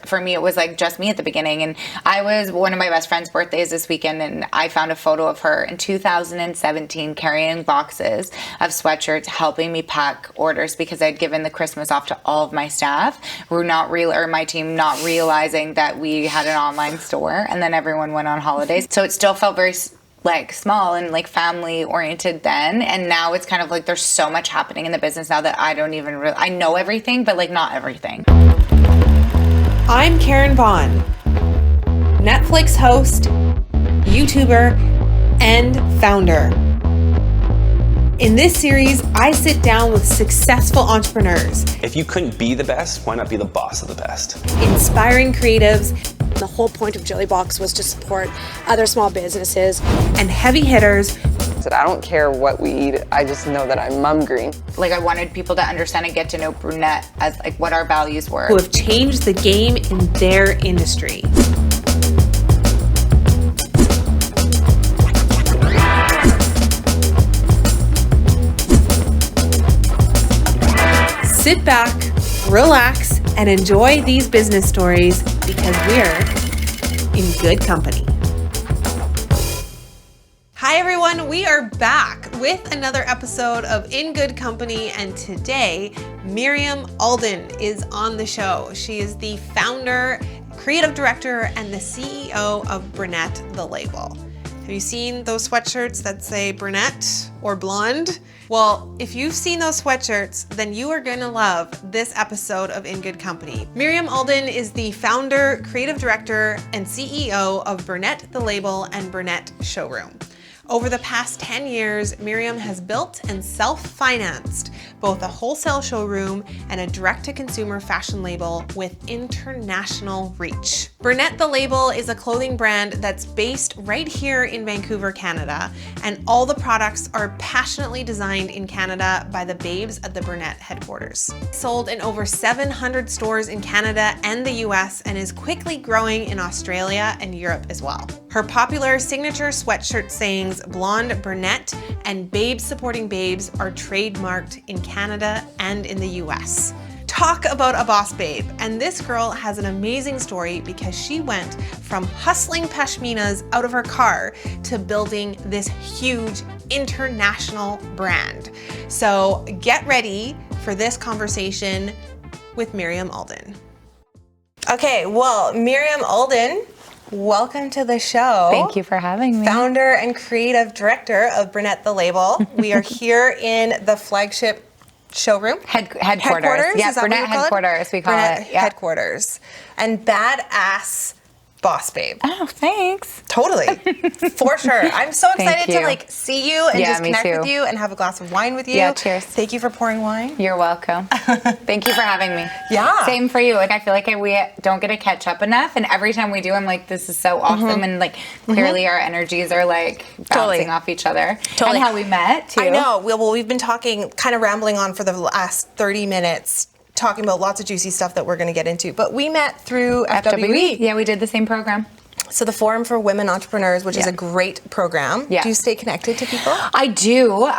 For me, it was like just me at the beginning. And I was one of my best friend's birthdays this weekend, and I found a photo of her in 2017 carrying boxes of sweatshirts, helping me pack orders because I'd given the Christmas off to all of my staff. We're not my team not realizing that we had an online store, and then everyone went on holidays. So it still felt very like small and like family oriented then, and now it's kind of like there's so much happening in the business now that I don't even I know everything, but like not everything. I'm Karin Bohn, Netflix host, YouTuber, and founder. In this series, I sit down with successful entrepreneurs. If you couldn't be the best, why not be the boss of the best? Inspiring creatives. The whole point of Jilly Box was to support other small businesses. And heavy hitters. I don't care what we eat, I just know that I'm mum green. Like I wanted people to understand and get to know Brunette as like what our values were. Who have changed the game in their industry. Sit back, relax, and enjoy these business stories because we're in good company. Hi everyone, we are back with another episode of In Good Company, and today Miriam Alden is on the show. She is the founder, creative director, and the CEO of Brunette the Label. Have you seen those sweatshirts that say brunette or blonde? Well, if you've seen those sweatshirts, then you are going to love this episode of In Good Company. Miriam Alden is the founder, creative director, and CEO of Brunette the Label and Brunette Showroom. Over the past 10 years, Miriam has built and self-financed both a wholesale showroom and a direct-to-consumer fashion label with international reach. Brunette the Label is a clothing brand that's based right here in Vancouver, Canada, and all the products are passionately designed in Canada by the babes at the Brunette headquarters. Sold in over 700 stores in Canada and the US, and is quickly growing in Australia and Europe as well. Her popular signature sweatshirt sayings, blonde, brunette, and babes supporting babes are trademarked in Canada and in the US. Talk about a boss babe. And this girl has an amazing story because she went from hustling pashminas out of her car to building this huge international brand. So get ready for this conversation with Miriam Alden. Okay, well, Miriam Alden, welcome to the show. Thank you for having me. Founder and creative director of Brunette the Label. We are here in the flagship showroom. Headquarters. Yeah, Brunette headquarters, we call Brunette it. Yeah. Headquarters. And badass boss babe. Oh, thanks. Totally. For sure. I'm so excited to you. like see you and just me connect too. with you and have a glass of wine with you. Yeah, cheers. Thank you for pouring wine. You're welcome. Thank you for having me. Yeah. Same for you. Like I feel like we don't get to catch up enough, and every time we do, I'm like, this is so awesome, and like clearly our energies are like bouncing off each other. Totally. And how we met too. I know. Well, we've been talking, kind of rambling on for the last 30 minutes, talking about lots of juicy stuff that we're going to get into. But we met through FWE. Yeah, we did the same program. So the Forum for Women Entrepreneurs, which is a great program. Yeah. Do you stay connected to people? I do.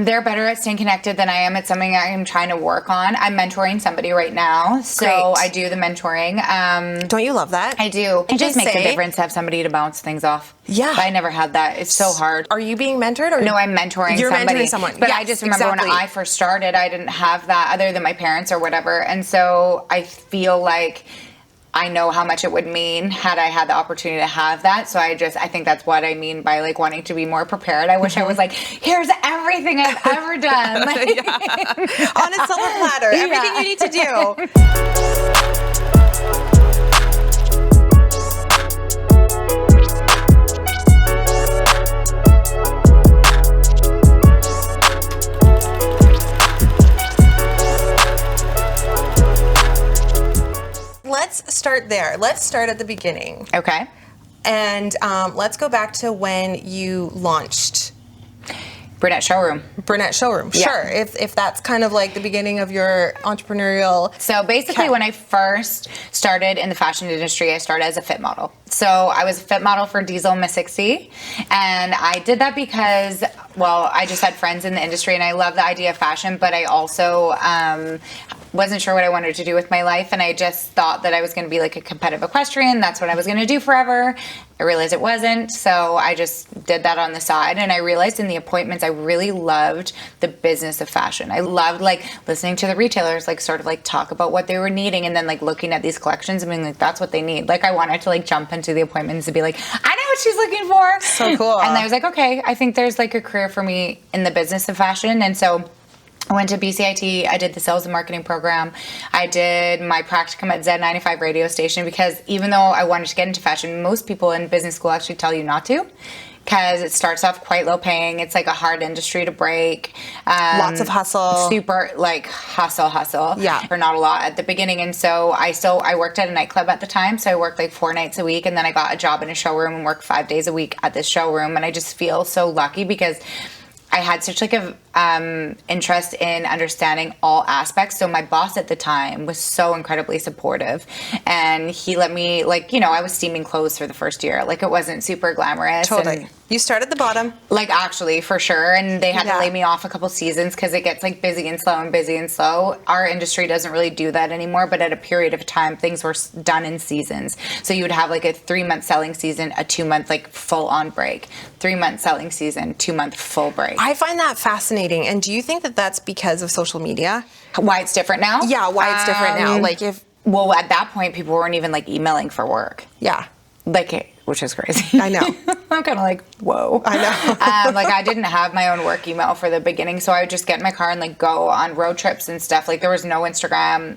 They're better at staying connected than I am. It's something I am trying to work on. I'm mentoring somebody right now, so Great. I do the mentoring. Don't you love that? I do. It just makes a say- difference to have somebody to bounce things off. Yeah. But I never had that. It's so hard. Are you being mentored? Or No, I'm mentoring You're somebody. mentoring someone. But Yes, I just remember exactly. when I first started, I didn't have that other than my parents or whatever. And so I feel like I know how much it would mean had I had the opportunity to have that. So I think that's what I mean by like wanting to be more prepared. I wish I was like, here's everything I've ever done. Like, on a silver platter, everything you need to do. Let's start there. Let's start at the beginning. Okay. And let's go back to when you launched Brunette Showroom. Brunette Showroom. Yeah. Sure. If that's kind of like the beginning of your entrepreneurial. So basically when I first started in the fashion industry, I started as a fit model. So I was a fit model for Diesel Miss 60. And I did that because, well, I just had friends in the industry and I love the idea of fashion, but I also wasn't sure what I wanted to do with my life, and I just thought that I was going to be like a competitive equestrian. That's what I was going to do forever. I realized it wasn't, so I just did that on the side. And I realized in the appointments, I really loved the business of fashion. I loved like listening to the retailers, like sort of like talk about what they were needing, and then like looking at these collections and being like, that's what they need. Like I wanted to like jump into the appointments and be like, I know what she's looking for. So cool. And I was like, okay, I think there's like a career for me in the business of fashion. And so I went to BCIT, I did the sales and marketing program, I did my practicum at Z95 radio station, because even though I wanted to get into fashion, most people in business school actually tell you not to, because it starts off quite low paying. It's like a hard industry to break. Lots of hustle. Super like hustle. Yeah. Or not a lot at the beginning. And so I worked at a nightclub at the time. So I worked like 4 nights a week, and then I got a job in a showroom and worked 5 days a week at this showroom. And I just feel so lucky because I had such like a interest in understanding all aspects. So my boss at the time was so incredibly supportive, and he let me, like, you know, I was steaming clothes for the first year. Like it wasn't super glamorous. Totally. And, you start at the bottom. like actually for sure. And they had to Yeah. lay me off a couple seasons because it gets like busy and slow. Our industry doesn't really do that anymore, but at a period of time, things were done in seasons. So you would have like a 3-month selling season, a 2-month like full on break, 3-month selling season, 2-month full break. I find that fascinating. And do you think that that's because of social media? Why it's different now? Yeah, why it's different now. Like if, Well, at that point, people weren't even like emailing for work. yeah. Like, which is crazy. I know. I'm kind of like, whoa. I know. Like I didn't have my own work email for the beginning, so I would just get in my car and like go on road trips and stuff. Like there was no Instagram.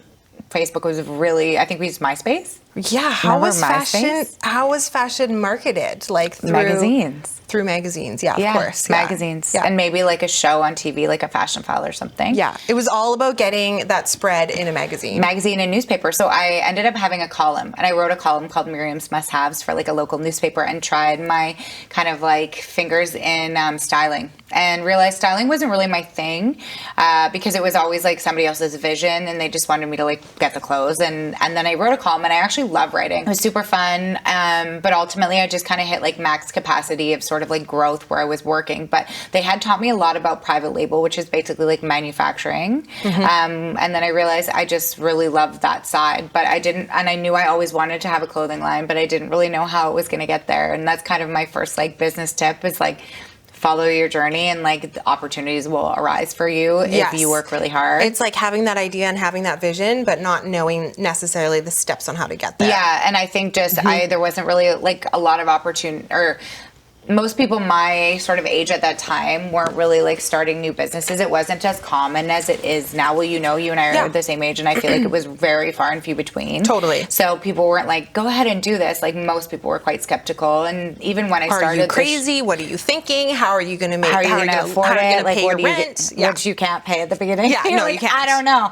Facebook was really, I think we used MySpace. Yeah, how Remember was fashion? MySpace? How was fashion marketed? Like through Magazines. Through magazines, yeah, of course, yeah. magazines, yeah. and maybe like a show on TV, like a fashion file or something. Yeah, it was all about getting that spread in a magazine. Magazine and newspaper. So I ended up having a column, and I wrote a column called Miriam's Must-Haves for like a local newspaper, and tried my kind of like fingers in styling, and realized styling wasn't really my thing, because it was always like somebody else's vision, and they just wanted me to like get the clothes. And then I wrote a column, and I actually love writing. It was super fun, but ultimately I just kind of hit like max capacity of sort of like growth where I was working. But they had taught me a lot about private label, which is basically like manufacturing. And then I realized I just really loved that side, but I didn't, and I knew I always wanted to have a clothing line, but I didn't really know how it was going to get there. And that's kind of my first like business tip, is like follow your journey, and like the opportunities will arise for you if you work really hard. It's like having that idea and having that vision, but not knowing necessarily the steps on how to get there. Yeah, and I think just there wasn't really like a lot of opportunity, or most people my sort of age at that time weren't really like starting new businesses. It wasn't as common as it is now. Well, you know, you and I are the same age, and I feel like it was very far and few between. Totally. So people weren't like, go ahead and do this. Like most people were quite skeptical. And even when I started, are you crazy? What are you thinking? How are you going to make? How are you going to afford it? Like, pay what do your you rent? get, which you can't pay at the beginning. Yeah, You're no, like, you can't. I don't know.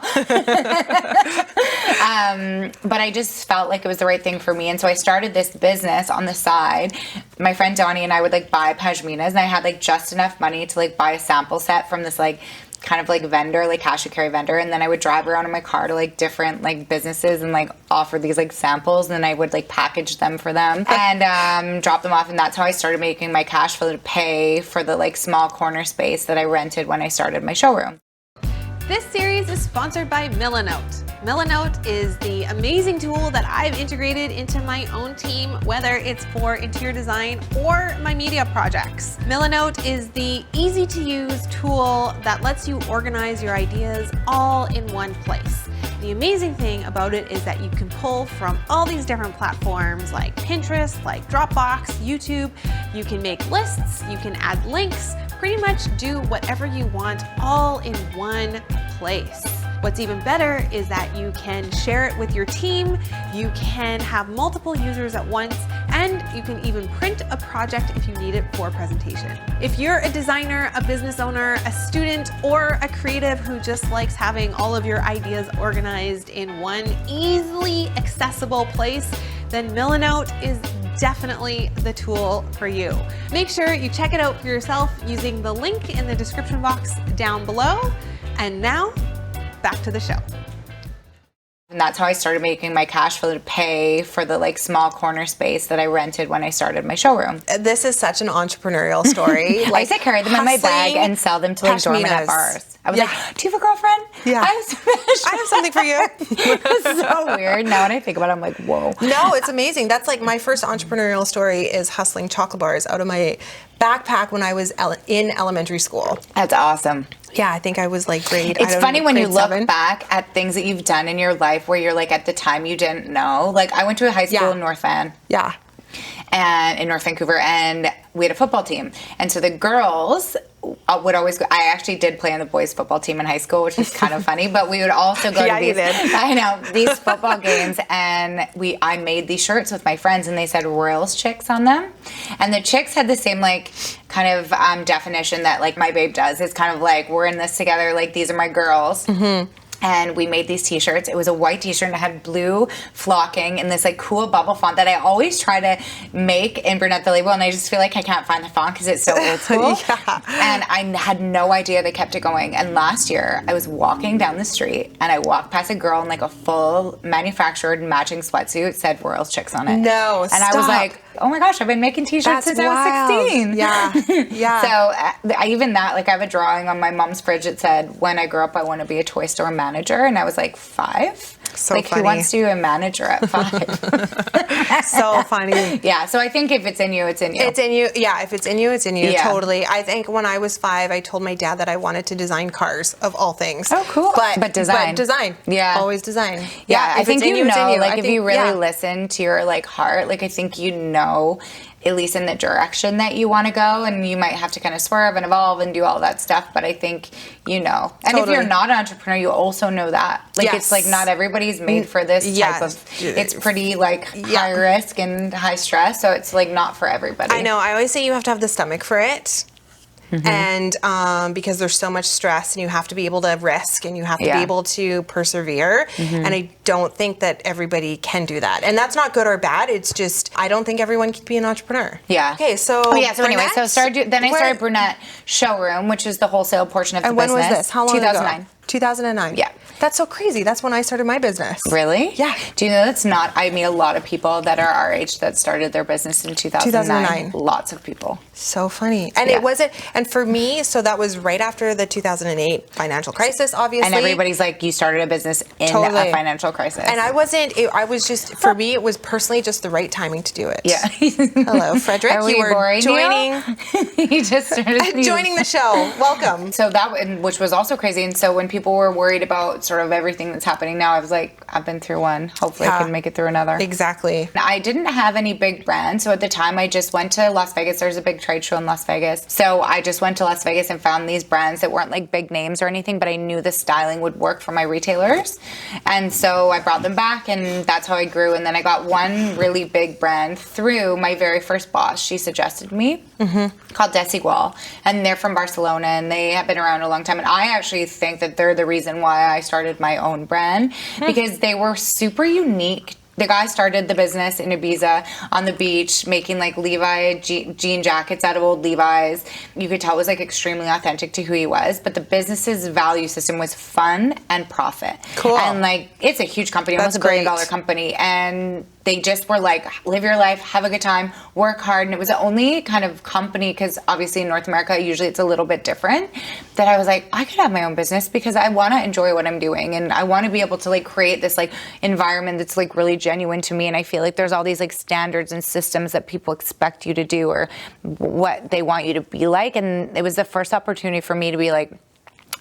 But I just felt like it was the right thing for me, and so I started this business on the side. My friend Donnie and I would like buy pashminas, and I had like just enough money to like buy a sample set from this like kind of like vendor, like cash and carry vendor, and then I would drive around in my car to like different like businesses and like offer these like samples, and then I would like package them for them and drop them off, and that's how I started making my cash flow to pay for the like small corner space that I rented when I started my showroom. This series is sponsored by Milanote. Milanote is the amazing tool that I've integrated into my own team, whether it's for interior design or my media projects. Milanote is the easy-to-use tool that lets you organize your ideas all in one place. The amazing thing about it is that you can pull from all these different platforms like Pinterest, like Dropbox, YouTube. You can make lists, you can add links, pretty much do whatever you want all in one place. What's even better is that you can share it with your team, you can have multiple users at once, and you can even print a project if you need it for a presentation. If you're a designer, a business owner, a student, or a creative who just likes having all of your ideas organized in one easily accessible place, then Milanote is definitely the tool for you. Make sure you check it out for yourself using the link in the description box down below. And now, back to the show. And that's how I started making my cash flow to pay for the like small corner space that I rented when I started my showroom. This is such an entrepreneurial story. I used to carry them in my bag hustling and sell them to like doormen at pashminas. bars. I was like, do you have a girlfriend? Yeah. I I have something for you. It's so weird. Now when I think about it, I'm like, whoa. No, it's amazing. That's like my first entrepreneurial story is hustling chocolate bars out of my backpack when I was in elementary school. That's awesome. Yeah, I think I was like grade. It's funny when you grade look 7. back at things that you've done in your life where you're like, at the time you didn't know. Like I went to a high school in North Van. Yeah. And in North Vancouver, and we had a football team. And so the girls would always go. I actually did play on the boys' football team in high school, which is kind of funny. But we would also go to these. You did. I know, these football games, and I made these shirts with my friends, and they said Royals Chicks on them. And the chicks had the same like kind of definition that like my babe does. It's kind of like we're in this together. Like these are my girls. Mm-hmm. And we made these t-shirts. It was a white t-shirt and it had blue flocking in this like cool bubble font that I always try to make in Brunette the Label, and I just feel like I can't find the font because it's so old school. Yeah. And I had no idea they kept it going. And last year I was walking down the street and I walked past a girl in like a full manufactured matching sweatsuit, said Royals Chicks on it. No, and I was like, oh my gosh, I've been making t-shirts since I was 16. Yeah, yeah. So even that, like I have a drawing on my mom's fridge that said, when I grow up, I want to be a toy store manager. And I was like 5. So like funny. Who wants to be a manager at 5? So funny. Yeah, so I think if it's in you, it's in you. It's in you. Yeah, if it's in you, it's in you. Yeah. Totally. I think when I was 5, I told my dad that I wanted to design cars, of all things. Oh, cool. But design. But design. Yeah. Always design. Yeah, I if think it's in you it's in know, you. like I if think- you really yeah. listen to your like heart, like I think you know, at least in the direction that you want to go, and you might have to kind of swerve and evolve and do all that stuff, but I think you know. And Totally. if you're not an entrepreneur, you also know that. Like Yes. it's like not everybody's made for this type of, it's pretty like high risk and high stress, so it's like not for everybody. I know. I always say you have to have the stomach for it. Mm-hmm. And because there's so much stress and you have to be able to risk and you have to be able to persevere. Mm-hmm. And I don't think that everybody can do that. And that's not good or bad. It's just, I don't think everyone can be an entrepreneur. Yeah. Okay, so so anyway, so Brunette, I started Brunette Showroom, which is the wholesale portion of the and when business. was this? How long 2009. ago? 2009. Yeah. That's so crazy. That's when I started my business. Really? Yeah. Do you know that's not, I meet a lot of people that are our age that started their business in 2009. Lots of people. So funny. And it wasn't, and for me, so that was right after the 2008 financial crisis, obviously. And everybody's like, you started a business in a financial crisis. And I was just, for me, it was personally just the right timing to do it. Yeah. Hello, Frederick. Are we You were boring joining. you just started Joining the show. Welcome. So that, which was also crazy. And so when people were worried about sort of everything that's happening now, I was like, I've been through one. Hopefully I can make it through another. Exactly. I didn't have any big brands. So at the time I just went to Las Vegas. There's a big trade show in Las Vegas. So I just went to Las Vegas and found these brands that weren't like big names or anything, but I knew the styling would work for my retailers. And so I brought them back and that's how I grew. And then I got one really big brand through my very first boss. She suggested me called Desigual. And they're from Barcelona and they have been around a long time. And I actually think that they're the reason why I started my own brand because they were super unique. The guy started the business in Ibiza on the beach, making like Levi jean jackets out of old Levi's. You could tell it was like extremely authentic to who he was, but the business's value system was fun and profit. Cool. And like, it's a huge company, almost $1 billion company. And they just were like, live your life, have a good time, work hard. And it was the only kind of company, because obviously in North America, usually it's a little bit different, that I was like, I could have my own business because I want to enjoy what I'm doing. And I want to be able to like create this like environment that's like really genuine to me. And I feel like there's all these like standards and systems that people expect you to do or what they want you to be like. And it was the first opportunity for me to be like,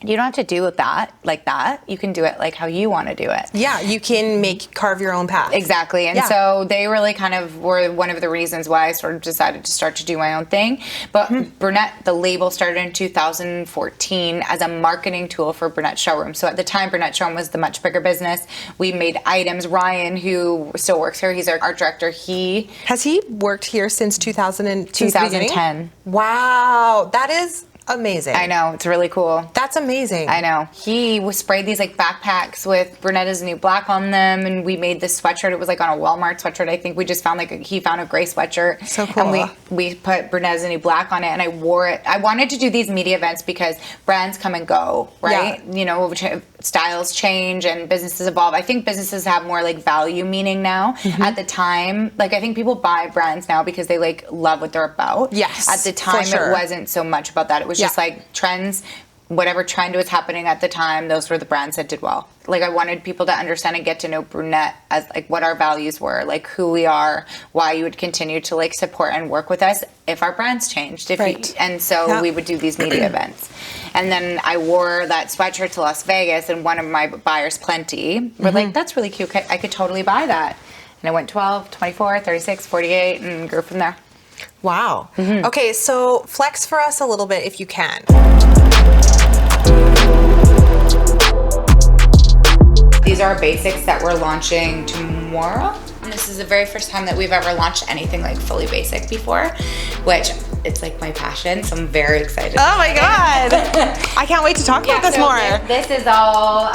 you don't have to do it like that. You can do it like how you want to do it. Yeah, you can carve your own path. Exactly. And so they really kind of were one of the reasons why I sort of decided to start to do my own thing. But Brunette, the label, started in 2014 as a marketing tool for Brunette Showroom. So at the time, Brunette Showroom was the much bigger business. We made items. Ryan, who still works here, he's our art director. Has he worked here since 2010? Wow. Wow, that is amazing. I know, it's really cool. That's amazing. I know. He was sprayed these like backpacks with Brunette is the New Black on them, and we made this sweatshirt. It was like on a Walmart sweatshirt. I think we just found he found a gray sweatshirt. So cool. And we put Brunette is the New Black on it, and I wore it. I wanted to do these media events because brands come and go, right? Yeah. You know, styles change and businesses evolve. I think businesses have more like value meaning now. At the time, like I think people buy brands now because they like love what they're about. Yes. At the time, sure. it wasn't so much about that. It was just like trends. Whatever trend was happening at the time, those were the brands that did well. Like I wanted people to understand and get to know Brunette as like what our values were, like who we are, why you would continue to like support and work with us if our brands changed. And so we would do these media events. And then I wore that sweatshirt to Las Vegas, and one of my buyers, Plenty, were like, that's really cute. I could totally buy that. And I went 12, 24, 36, 48, and grew from there. Wow. Okay, so flex for us a little bit if you can. These are basics that we're launching tomorrow. And this is the very first time that we've ever launched anything like fully basic before, which it's like my passion, so I'm very excited. Oh my God. I can't wait to talk about this more. This is all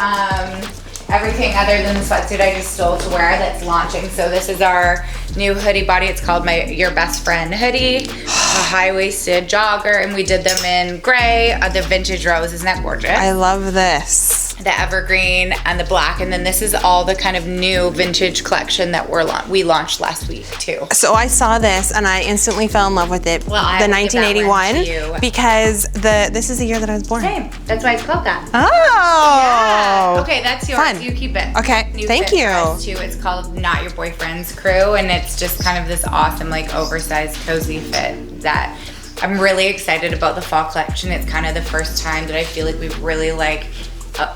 everything other than the sweatsuit I just stole to wear that's launching. So this is our new hoodie body. It's called Your Best Friend hoodie, a high-waisted jogger, and we did them in gray, the vintage rose. Isn't that gorgeous? I love this. The evergreen and the black, and then this is all the kind of new vintage collection that we launched last week too. So I saw this and I instantly fell in love with it. Well, I the have to give that one to 1981 you. because this is the year that I was born. Same. That's why it's called that. Oh. Yeah. Okay, that's yours. Fun. You keep it. Okay, New thank fit you. for us, too. It's called Not Your Boyfriend's Crew, and it's just kind of this awesome, like oversized, cozy fit that I'm really excited about the fall collection. It's kind of the first time that I feel like we've really like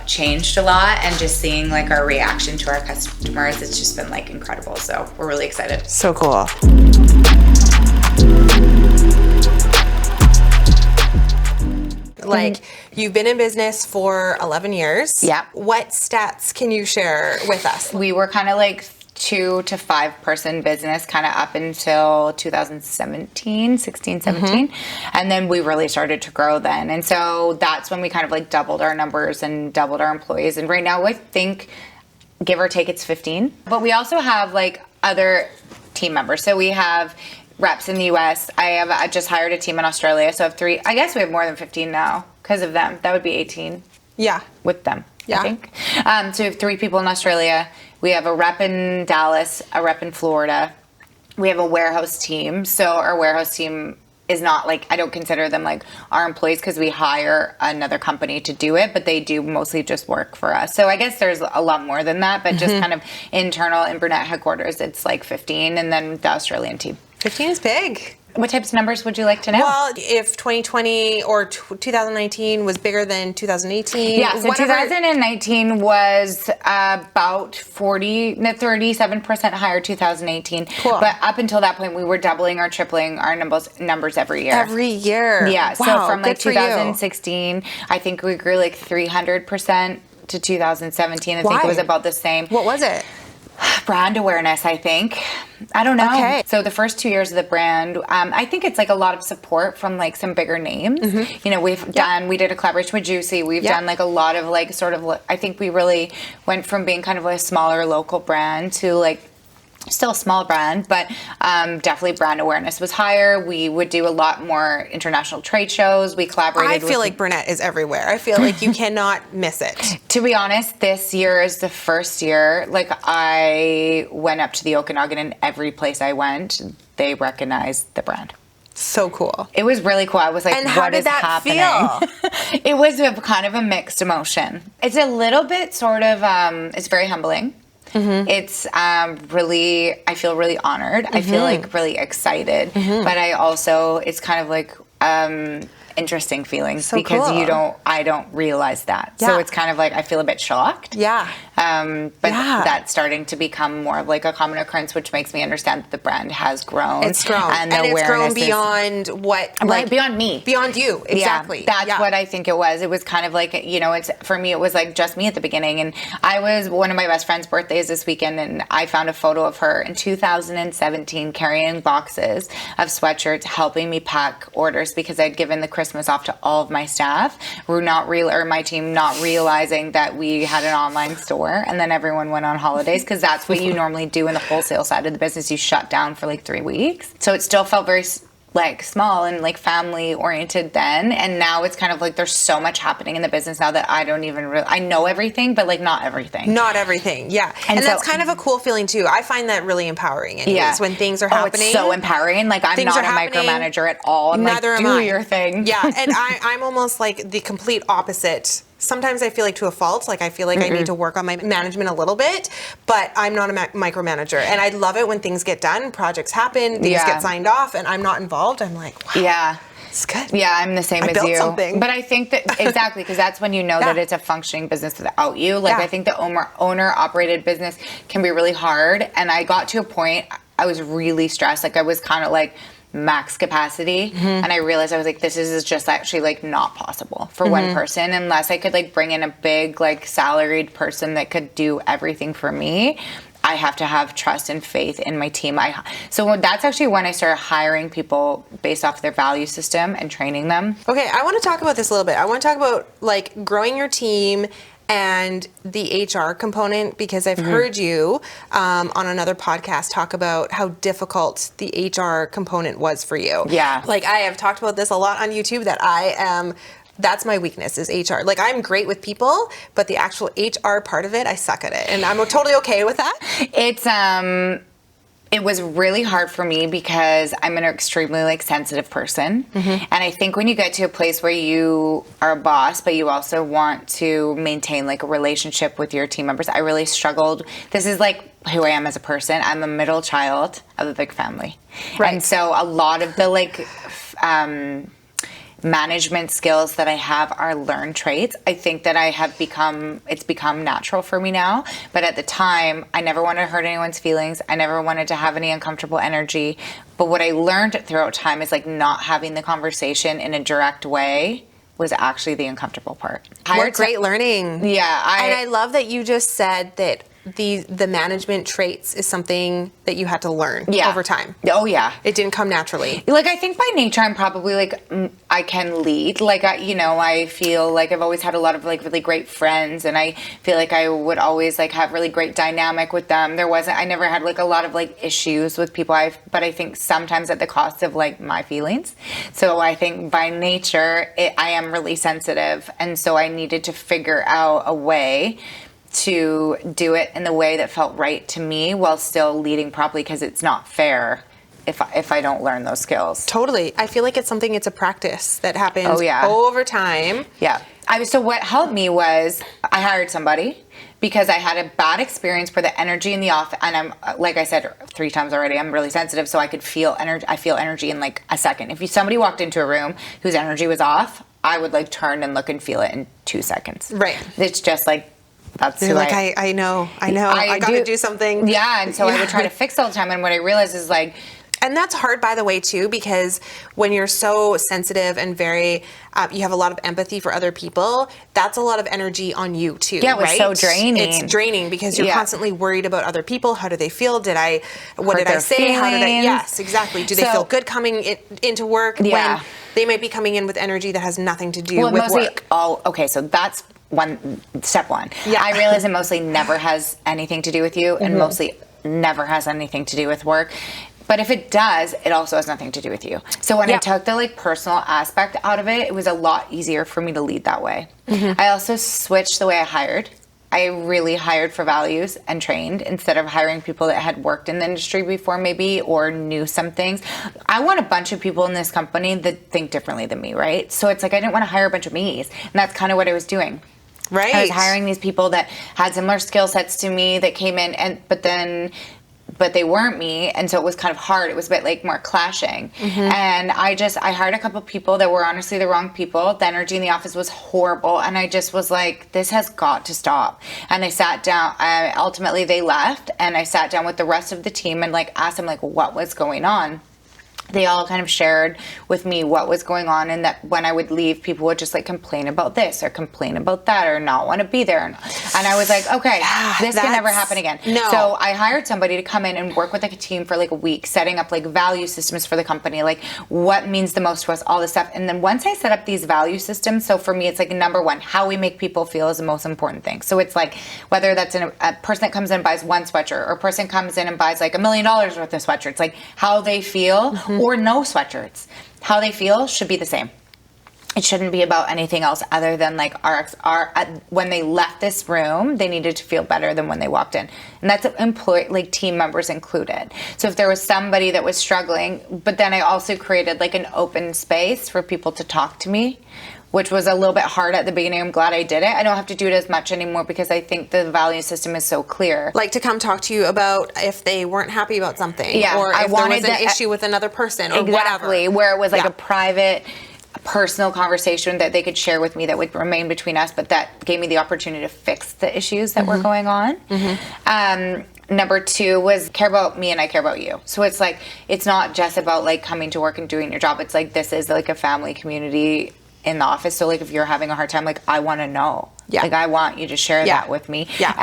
changed a lot, and just seeing like our reaction to our customers, it's just been like incredible. So we're really excited. So cool. Like, you've been in business for 11 years. Yeah. What stats can you share with us? We were kind of like 2 to 5 person business kind of up until 2017, 16, 17. And then we really started to grow then. And so that's when we kind of like doubled our numbers and doubled our employees. And right now I think, give or take, it's 15. But we also have like other team members. So we have reps in the US. I just hired a team in Australia. So I have 3. I guess we have more than 15 now because of them. That would be 18. Yeah. With them, Yeah. I think. So we have 3 people in Australia. We have a rep in Dallas, a rep in Florida. We have a warehouse team. So our warehouse team is not like, I don't consider them like our employees because we hire another company to do it, but they do mostly just work for us. So I guess there's a lot more than that, but just kind of internal in Brunette headquarters, it's like 15, and then the Australian team. 15 is big. What types of numbers would you like to know? Well, if 2020 or 2019 was bigger than 2018. Yeah, so 2019 was about 37% higher 2018. Cool. But up until that point, we were doubling or tripling our numbers every year. Every year. Yeah, wow, so from like good for you. 2016, I think we grew like 300% to 2017. I think it was about the same. What was it? Brand awareness, I think. I don't know. Okay. So the first 2 years of the brand, I think it's like a lot of support from like some bigger names. You know, we did a collaboration with Juicy. We've done like a lot of like sort of, I think we really went from being kind of a smaller local brand to like still a small brand, but definitely brand awareness was higher. We would do a lot more international trade shows. We collaborated I feel like Brunette is everywhere. I feel like you cannot miss it. To be honest, this year is the first year, like I went up to the Okanagan, and every place I went, they recognized the brand. So cool. It was really cool. I was like, And how what did is that happening? feel? It was kind of a mixed emotion. It's a little bit sort of, it's very humbling. It's really, I feel really honored. I feel like really excited, but I also, it's kind of like interesting feelings So because cool. I don't realize that. Yeah. So it's kind of like, I feel a bit shocked. Yeah. But that's starting to become more of like a common occurrence, which makes me understand that the brand has grown. It's grown. And it's grown beyond beyond me. Beyond you. Exactly. Yeah, that's what I think it was. It was kind of like, for me, it was like just me at the beginning. And I was one of my best friend's birthdays this weekend, and I found a photo of her in 2017 carrying boxes of sweatshirts, helping me pack orders because I'd given the Christmas off to all of my staff. My team not realizing that we had an online store, and then everyone went on holidays because that's what you normally do in the wholesale side of the business. You shut down for like 3 weeks. So it still felt very like small and like family oriented then, and now it's kind of like there's so much happening in the business now that I don't even really, I know everything, but like not everything. Yeah. And so, that's kind of a cool feeling too. I find that really empowering anyways, when things are happening. It's so empowering. Like I'm not a micromanager at all. I'm neither like, am I. do your thing. Yeah, and I'm almost like the complete opposite. Sometimes I feel like to a fault, like I feel like I need to work on my management a little bit, but I'm not a micromanager. And I love it when things get done, projects happen, things get signed off, and I'm not involved. I'm like, wow. Yeah. It's good. Yeah, I'm the same as built you. Something. But I think that, exactly, because that's when you know that it's a functioning business without you. Like, I think the owner-operated business can be really hard. And I got to a point, I was really stressed. Like, I was kind of like max capacity. And I realized I was like, this is just actually like not possible for one person unless I could like bring in a big like salaried person that could do everything for me. I have to have trust and faith in my team. So that's actually when I started hiring people based off their value system and training them. Okay, I want to talk about this a little bit. I want to talk about like growing your team and the HR component, because I've heard you on another podcast talk about how difficult the HR component was for you. Yeah. Like I have talked about this a lot on YouTube that that's my weakness is HR. Like I'm great with people, but the actual HR part of it, I suck at it. And I'm totally okay with that. It was really hard for me because I'm an extremely like sensitive person. And I think when you get to a place where you are a boss, but you also want to maintain like a relationship with your team members, I really struggled. This is like who I am as a person. I'm a middle child of a big family. Right. And so a lot of the like, management skills that I have are learned traits. I think that it's become natural for me now. But at the time, I never wanted to hurt anyone's feelings. I never wanted to have any uncomfortable energy. But what I learned throughout time is like not having the conversation in a direct way was actually the uncomfortable part. What great learning. Yeah. And I love that you just said that the management traits is something that you had to learn over time. Oh, yeah. It didn't come naturally. Like, I think by nature, I'm probably, like, I can lead. Like, I feel like I've always had a lot of, like, really great friends, and I feel like I would always, like, have really great dynamic with them. I never had, like, a lot of, like, issues with people, but I think sometimes at the cost of, like, my feelings. So I think by nature, I am really sensitive, and so I needed to figure out a way to do it in the way that felt right to me while still leading properly, because it's not fair if I don't learn those skills. Totally. I feel like it's a practice that happens over time. Yeah. So what helped me was I hired somebody because I had a bad experience where the energy in the office, and I'm, like I said 3 times already, I'm really sensitive, so I could feel energy. I feel energy in like a second. If somebody walked into a room whose energy was off, I would like turn and look and feel it in 2 seconds. Right. It's just like, that's You're like, I know. I got to do something. Yeah, and so I would try to fix all the time. And what I realized is like, and that's hard, by the way, too, because when you're so sensitive and very, you have a lot of empathy for other people, that's a lot of energy on you, too. Yeah, it was right? so draining. It's draining because you're constantly worried about other people. How do they feel? What did I say? How did I? Yes, exactly. Do they feel good coming into work when they might be coming in with energy that has nothing to do with work? Okay, so that's step one. Yeah. I realize it mostly never has anything to do with you, and mostly never has anything to do with work. But if it does, it also has nothing to do with you. So when I took the like personal aspect out of it, it was a lot easier for me to lead that way. I also switched the way I hired. I really hired for values and trained instead of hiring people that had worked in the industry before maybe or knew some things. I want a bunch of people in this company that think differently than me, right? So it's like I didn't want to hire a bunch of me's, and that's kind of what I was doing. Right. I was hiring these people that had similar skill sets to me that came in, but then but they weren't me, and so it was kind of hard. It was a bit like more clashing. And I hired a couple people that were honestly the wrong people. The energy in the office was horrible, and I just was like, this has got to stop. And I sat down, ultimately they left, and I sat down with the rest of the team and like asked them like what was going on. They all kind of shared with me what was going on, and that when I would leave, people would just like complain about this or complain about that or not want to be there. And I was like, okay, this can never happen again. No. So I hired somebody to come in and work with like a team for like a week, setting up like value systems for the company, like what means the most to us, all this stuff. And then once I set up these value systems, so for me, it's like number one, how we make people feel is the most important thing. So it's like whether that's a person that comes in and buys one sweatshirt, or a person comes in and buys like $1 million worth of sweatshirts, like how they feel. Or no sweatshirts, how they feel should be the same. It shouldn't be about anything else other than like when they left this room, they needed to feel better than when they walked in. And that's employee, like team members included. So if there was somebody that was struggling, but then I also created like an open space for people to talk to me, which was a little bit hard at the beginning. I'm glad I did it. I don't have to do it as much anymore because I think the value system is so clear. Like to come talk to you about if they weren't happy about something, Yeah, or if I there wanted was an the- issue with another person, or Exactly, whatever. where it was like Yeah. a private, personal conversation that they could share with me that would remain between us, but that gave me the opportunity to fix the issues that were going on. Number two was care about me and I care about you. So it's like, it's not just about like coming to work and doing your job. It's like, this is like a family community in the office. So like if you're having a hard time, like I want to know. Yeah. Like I want you to share Yeah. that with me. Yeah.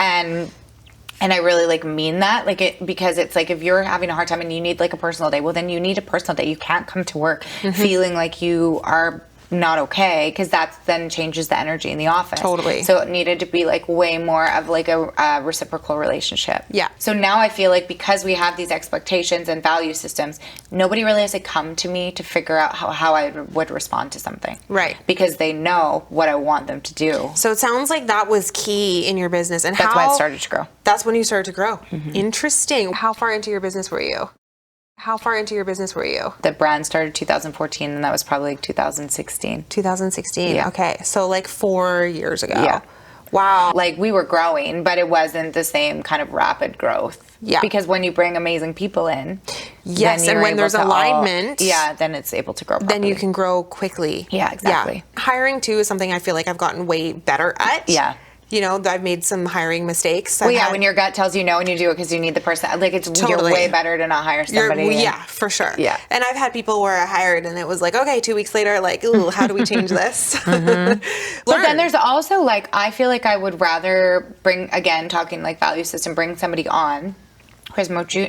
And I really like mean that, like it, because it's like if you're having a hard time and you need like a personal day, well then you need a personal day. You can't come to work feeling like you are not okay, because that then changes the energy in the office. Totally. So it needed to be like way more of like a reciprocal relationship. Yeah. So now I feel like because we have these expectations and value systems, nobody really has to come to me to figure out how I would respond to something. Right. Because they know what I want them to do. So it sounds like that was key in your business, and That's why it started to grow. That's when you started to grow. Interesting. How far into your business were you? The brand started 2014, and that was probably like 2016. 2016. Yeah. Okay. So like 4 years ago. Yeah. Wow. Like we were growing, but it wasn't the same kind of rapid growth. Yeah. Because when you bring amazing people in, Yes, then you're and when able there's to alignment, then it's able to grow properly. then you can grow quickly. Yeah, exactly. Yeah. Hiring too is something I feel like I've gotten way better at. Yeah. You know, I've made some hiring mistakes. Well, yeah, when your gut tells you no and you do it because you need the person, like you're Totally. way better to not hire somebody. Yeah, for sure. Yeah. And I've had people where I hired and it was like, okay, 2 weeks later, like, ooh, how do we change this? But then there's also like, I feel like I would rather bring, again, talking like value system, bring somebody on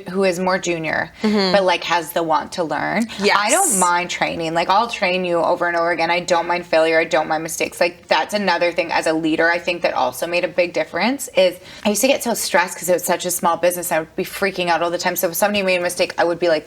who is more junior, but like has the want to learn. Yes. I don't mind training. Like I'll train you over and over again. I don't mind failure. I don't mind mistakes. Like that's another thing as a leader, I think that also made a big difference is I used to get so stressed because it was such a small business. I would be freaking out all the time. So if somebody made a mistake, I would be like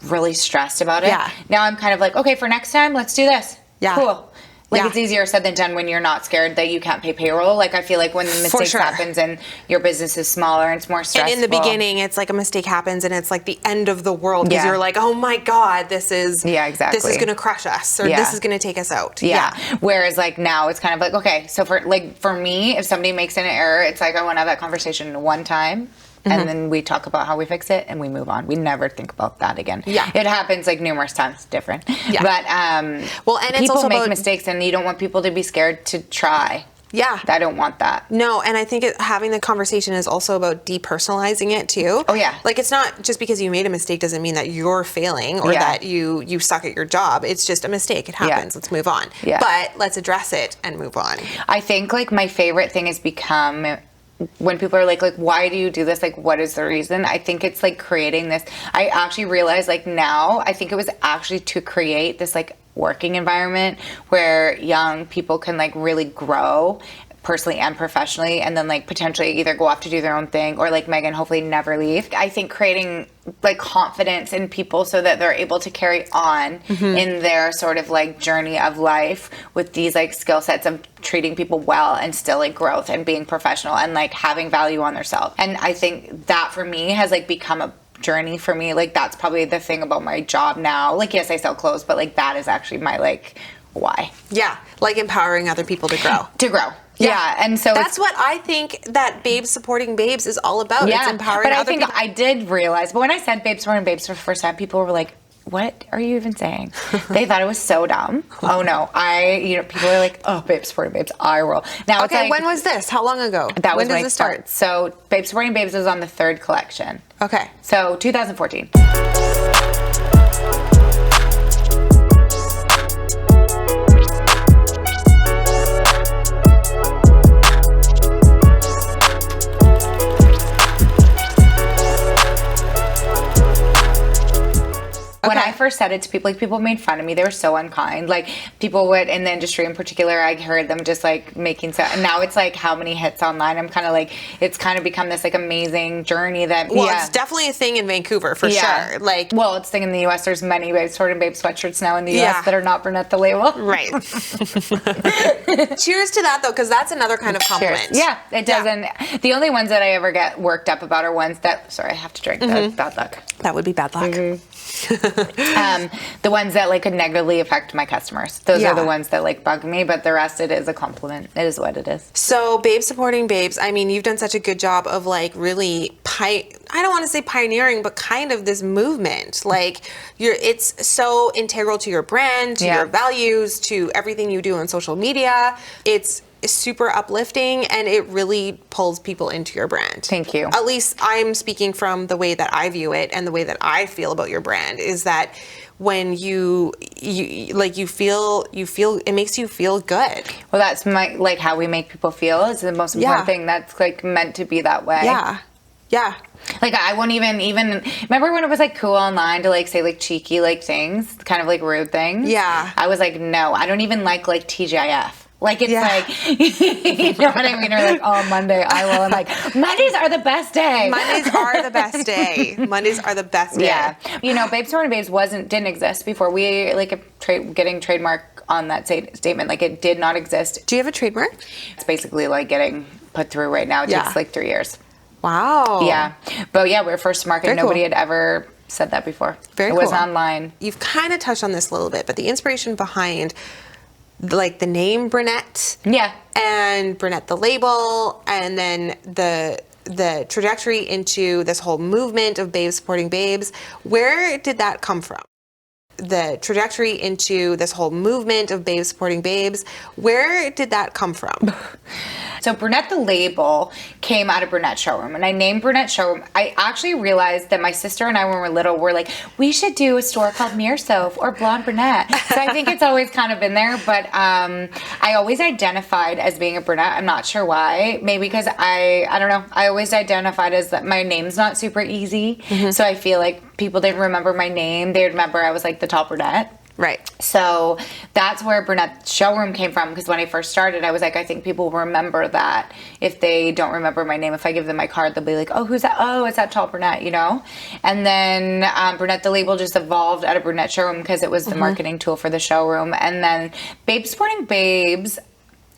really stressed about it. Yeah. Now I'm kind of like, okay, for next time, let's do this. Yeah. Cool. Like Yeah. it's easier said than done when you're not scared that you can't pay payroll. Like I feel like when the mistake sure. happens and your business is smaller and it's more stressful. And in the beginning, it's like a mistake happens and it's like the end of the world because Yeah. you're like, oh my God, this is exactly. this is going to crush us or Yeah. this is going to take us out. Yeah. Whereas like now it's kind of like, okay, so for me, if somebody makes an error, it's like I want to have that conversation one time. And then we talk about how we fix it and we move on. We never think about that again. Yeah. It happens like numerous times, different. Yeah. But Well, and it's people also make about- mistakes and you don't want people to be scared to try. Yeah. I don't want that. No, and I think having the conversation is also about depersonalizing it too. Oh, yeah. Like it's not just because you made a mistake doesn't mean that you're failing or Yeah. that you suck at your job. It's just a mistake. It happens. Let's move on. Yeah. But let's address it and move on. I think like my favorite thing has become when people are like why do you do this, like what is the reason? I think it's like creating this, I actually realize like now I think it was actually to create this like working environment where young people can like really grow personally and professionally, and then like potentially either go off to do their own thing or like Megan hopefully never leave. I think creating like confidence in people so that they're able to carry on in their sort of like journey of life with these like skill sets of treating people well and still like growth and being professional and like having value on themselves. And I think that for me has like become a journey for me. Like that's probably the thing about my job now. Like yes, I sell clothes, but like that is actually my like why. Yeah. Like empowering other people to grow. To grow. Yeah, and so that's what I think that Babes Supporting Babes is all about. It's empowering but I other think people. I did realize, but when I said Babes Supporting Babes for the first time, people were like, what are you even saying? They thought it was so dumb. Oh no, people are like, oh, Babes Supporting Babes, I roll. Now Okay, it's like, when was this? How long ago? that was when when does it start? So Babes Supporting Babes was on the 3rd collection. Okay. So 2014. When I first said it to people, like, people made fun of me. They were so unkind. Like, people would, in the industry in particular, I heard them just like making so. And now it's like how many hits online. I'm kind of like, it's kind of become this like amazing journey that. Well, it's definitely a thing in Vancouver for sure. Like, well, it's a thing in the U.S. There's many Babes Supporting Babe sweatshirts now in the U.S. that are not Brunette the Label. Right. Cheers to that though, because that's another kind of compliment. Cheers. Yeah, it doesn't. The only ones that I ever get worked up about are ones that. Sorry, I have to drink. That's bad luck. That would be bad luck. The ones that like could negatively affect my customers. Those are the ones that like bug me, but the rest, it is a compliment. It is what it is. So Babes Supporting Babes, I mean, you've done such a good job of like really I don't want to say pioneering, but kind of this movement. Like it's so integral to your brand, to your values, to everything you do on social media. It's super uplifting and it really pulls people into your brand. Thank you. At least I'm speaking from the way that I view it and the way that I feel about your brand is that when you feel it makes you feel good. Well, that's like how we make people feel is the most important thing. That's like meant to be that way. Yeah. Like I won't even remember when it was like cool online to like say like cheeky like things, kind of like rude things. Yeah. I was like, no, I don't even like TGIF. Like, it's like, you know what I mean? Or like, oh, Monday, I will. I'm like, Mondays are the best day. Mondays are the best day. Mondays are the best day. Yeah. You know, Babes Supporting Babes didn't exist before. We, like, getting trademark on that statement. Like, it did not exist. Do you have a trademark? It's basically, like, getting put through right now. It takes, like, 3 years. Wow. Yeah. But, yeah, we're first to market. Very Nobody cool. had ever said that before. Very cool. It wasn't online. You've kind of touched on this a little bit, but the inspiration behind like the name Brunette, and Brunette the Label, and then the trajectory into this whole movement of Babes Supporting Babes, where did that come from? The trajectory into this whole movement of Babes Supporting Babes, where did that come from? So Brunette the Label came out of Brunette Showroom, and I named Brunette Showroom. I actually realized that my sister and I, when we were little, were like, we should do a store called Mirsof or Blonde Brunette. So I think it's always kind of been there, but I always identified as being a brunette. I'm not sure why. Maybe because I don't know. I always identified as that my name's not super easy, so I feel like people didn't remember my name. They would remember I was like the top brunette. Right. So that's where Brunette Showroom came from, because when I first started, I was like, I think people will remember that if they don't remember my name. If I give them my card, they'll be like, oh, who's that? Oh, it's that tall brunette, you know? And then Brunette the Label just evolved out of Brunette Showroom because it was the marketing tool for the showroom. And then Babes Supporting Babes,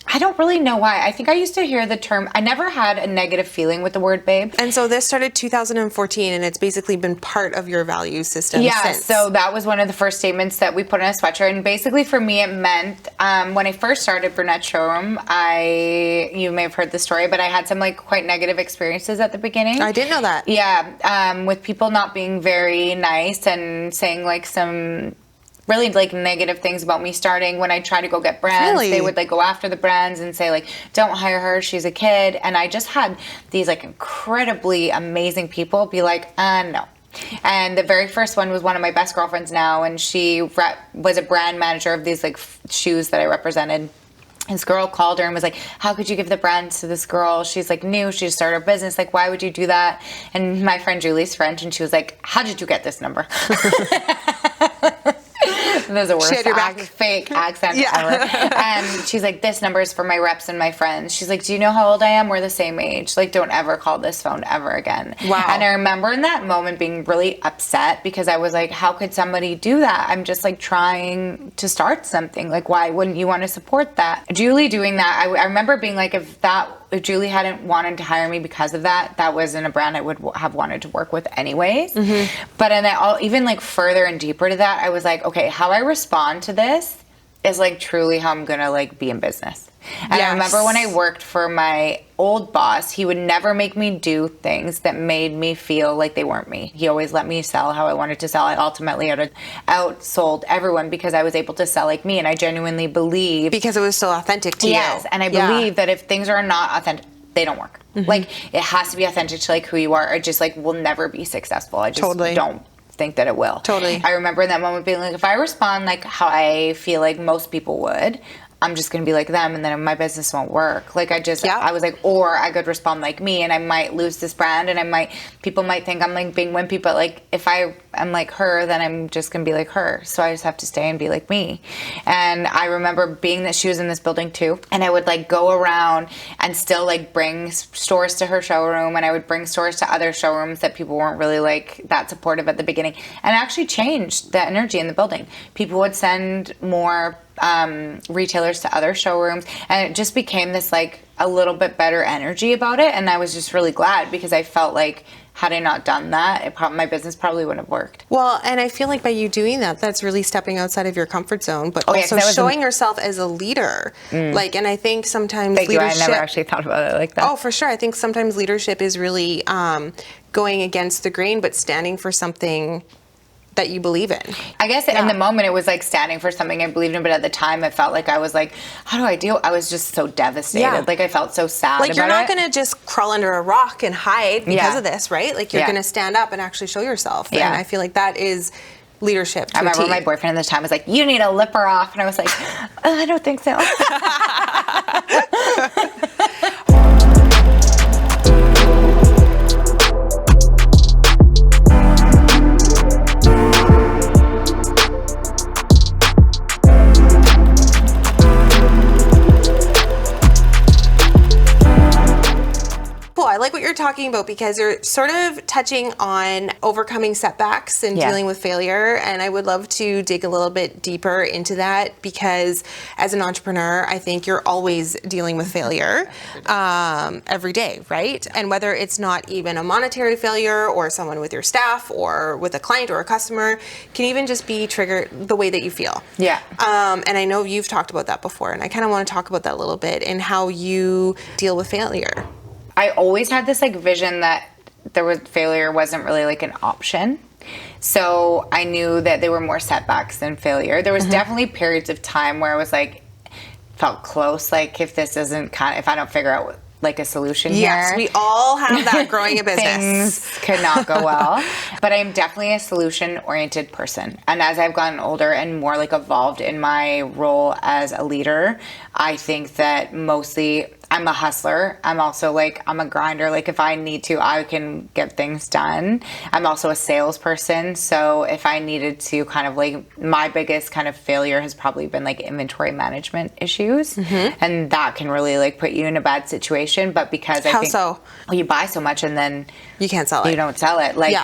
I don't really know why. I think I used to hear the term. I never had a negative feeling with the word babe. And so this started 2014, and it's basically been part of your value system since. So that was one of the first statements that we put in a sweatshirt. And basically for me, it meant when I first started Brunette Showroom, you may have heard the story, but I had some like quite negative experiences at the beginning. I didn't know that. Yeah, with people not being very nice and saying like some really like negative things about me starting. When I try to go get brands, they would like go after the brands and say like, don't hire her, she's a kid. And I just had these like incredibly amazing people be like, no. And the very first one was one of my best girlfriends now, and she was a brand manager of these like shoes that I represented. This girl called her and was like, how could you give the brand to this girl? She's like new, she just started her business, like why would you do that? And my friend Julie's French, and she was like, how did you get this number? There's a worst fake accent ever. And she's like, this number is for my reps and my friends. She's like, do you know how old I am? We're the same age. Like, don't ever call this phone ever again. Wow. And I remember in that moment being really upset because I was like, how could somebody do that? I'm just like trying to start something. Like, why wouldn't you want to support that? Julie doing that, I remember being like, if Julie hadn't wanted to hire me because of that, that wasn't a brand I would have wanted to work with anyways. But even like further and deeper to that, I was like, okay, how I respond to this is like truly how I'm gonna like be in business. And I remember when I worked for my old boss, he would never make me do things that made me feel like they weren't me. He always let me sell how I wanted to sell. I ultimately outsold everyone because I was able to sell like me, and I genuinely believe Because it was so authentic to you. Yes, and I believe that if things are not authentic, they don't work. Like, it has to be authentic to like who you are. It just like will never be successful. I just don't think that it will. Totally. I remember in that moment being like, if I respond like how I feel like most people would, I'm just going to be like them, and then my business won't work. Like, I was like, or I could respond like me, and I might lose this brand, and people might think I'm like being wimpy, but like, if I am like her, then I'm just going to be like her. So I just have to stay and be like me. And I remember being that she was in this building too, and I would like go around and still like bring stores to her showroom, and I would bring stores to other showrooms that people weren't really like that supportive at the beginning, and it actually changed the energy in the building. People would send more retailers to other showrooms, and it just became this like a little bit better energy about it. And I was just really glad, because I felt like had I not done that, my business probably wouldn't have worked. Well, and I feel like by you doing that, that's really stepping outside of your comfort zone, but also showing yourself as a leader. Like, and I think sometimes leadership. I never actually thought about it like that. Oh, for sure. I think sometimes leadership is really going against the grain, but standing for something that you believe in. I guess in the moment it was like standing for something I believed in, but at the time it felt like I was like, how do I deal? I was just so devastated. Yeah. Like, I felt so sad like, about you're not going to just crawl under a rock and hide because of this, right? Like, you're going to stand up and actually show yourself. And I feel like that is leadership. I remember my boyfriend at the time was like, you need to lip her off. And I was like, I don't think so. I like what you're talking about, because you're sort of touching on overcoming setbacks and dealing with failure. And I would love to dig a little bit deeper into that, because as an entrepreneur, I think you're always dealing with failure every day, right? And whether it's not even a monetary failure, or someone with your staff, or with a client or a customer, can even just be triggered the way that you feel. Yeah. And I know you've talked about that before, and I kind of want to talk about that a little bit, and how you deal with failure. I always had this like vision that failure wasn't really like an option. So I knew that there were more setbacks than failure. There was definitely periods of time where I was like, felt close. Like, if this isn't if I don't figure out like a solution here. Yes, we all have that growing a business. Things could not go well. But I'm definitely a solution-oriented person. And as I've gotten older and more like evolved in my role as a leader, I think that mostly I'm a hustler. I'm also like, I'm a grinder. Like, if I need to, I can get things done. I'm also a salesperson. So if I needed to kind of like, my biggest kind of failure has probably been like inventory management issues. And that can really like put you in a bad situation. But because I think so? Well, you buy so much and then you can't sell it. You don't sell it. Like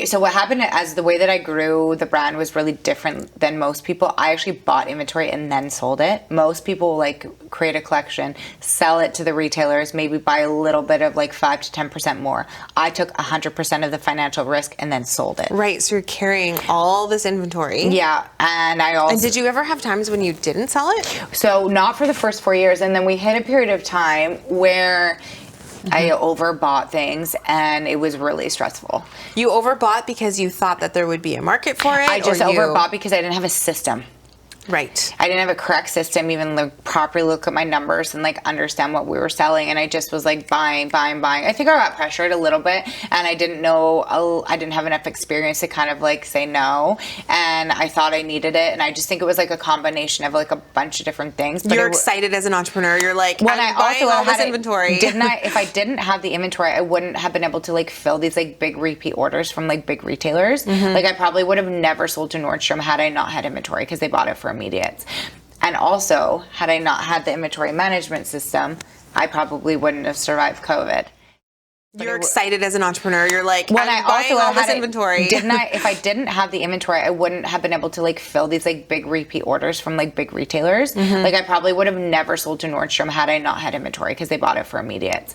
so what happened as the way that I grew the brand was really different than most people. I actually bought inventory and then sold it. Most people like create a collection, sell it to the retailers, maybe buy a little bit of like 5 to 10% more. I took 100% of the financial risk and then sold it. Right. So you're carrying all this inventory. Yeah. And I also. And did you ever have times when you didn't sell it? So not for the first 4 years. And then we hit a period of time where I overbought things, and it was really stressful. You overbought because you thought that there would be a market for it? I just overbought because I didn't have a system. Right. I didn't have a correct system, even like properly look at my numbers and like understand what we were selling. And I just was like buying. I think I got pressured a little bit, and I didn't know, I didn't have enough experience to kind of like say no. And I thought I needed it. And I just think it was like a combination of like a bunch of different things. But you're excited as an entrepreneur. You're like, when I'm buying all this inventory. If I didn't have the inventory, I wouldn't have been able to like fill these like big repeat orders from like big retailers. Like, I probably would have never sold to Nordstrom had I not had inventory, because they bought it for immediate. And also, had I not had the inventory management system, I probably wouldn't have survived COVID. You're excited as an entrepreneur. You're like, when I'm buying all this inventory. If I didn't have the inventory, I wouldn't have been able to like fill these like big repeat orders from like big retailers. Like, I probably would have never sold to Nordstrom had I not had inventory, because they bought it for immediate.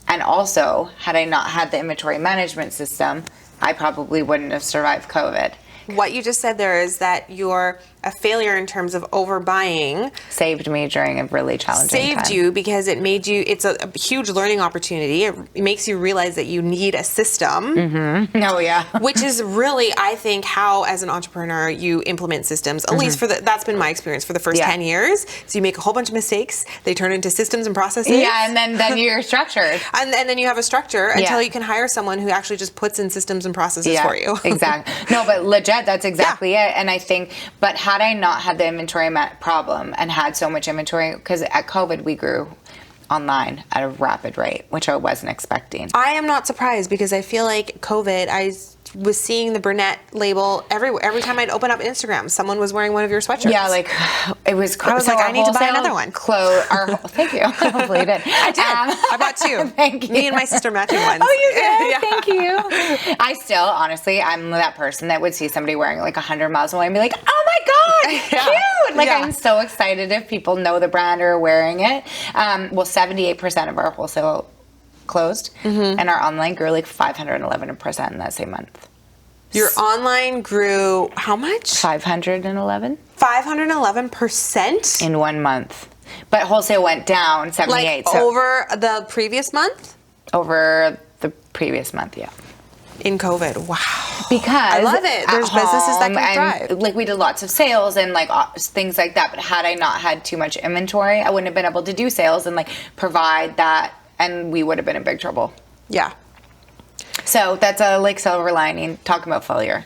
And also, had I not had the inventory management system, I probably wouldn't have survived COVID. What you just said there is that you're a failure in terms of overbuying Saved me during a really challenging time. saved you because it made you, it's a huge learning opportunity. It makes you realize that you need a system, Oh, yeah. which is really, I think, how as an entrepreneur you implement systems, at least that's been my experience for the first 10 years. So you make a whole bunch of mistakes, they turn into systems and processes. Yeah, and then you're structured. And then you have a structure until you can hire someone who actually just puts in systems and processes for you. Exactly. No, but legit, that's exactly it. And I think, but had I not had the inventory problem and had so much inventory, because at COVID we grew online at a rapid rate, which I wasn't expecting. I am not surprised because I feel like COVID, I was seeing the Brunette label everywhere. Every time I'd open up Instagram, someone was wearing one of your sweatshirts. Yeah, like it was. I was like, I need to buy another one. Thank you. Hopefully you did. I did. I bought two. Thank you. Me and my sister matching ones. Oh, you did? Yeah. Thank you. I still, honestly, I'm that person that would see somebody wearing like 100 miles away and be like, oh my God, cute. Like I'm so excited if people know the brand or are wearing it. Well, 78% of our wholesale closed, and our online grew like 511% in that same month. Your online grew how much? 511 511% in 1 month, but wholesale went down 78. Like over the previous month? Over the previous month, yeah. In COVID, wow. Because I love it. There's businesses that can thrive. Like we did lots of sales and like things like that. But had I not had too much inventory, I wouldn't have been able to do sales and like provide that, and we would have been in big trouble. Yeah. So that's a like silver lining. Talking about failure,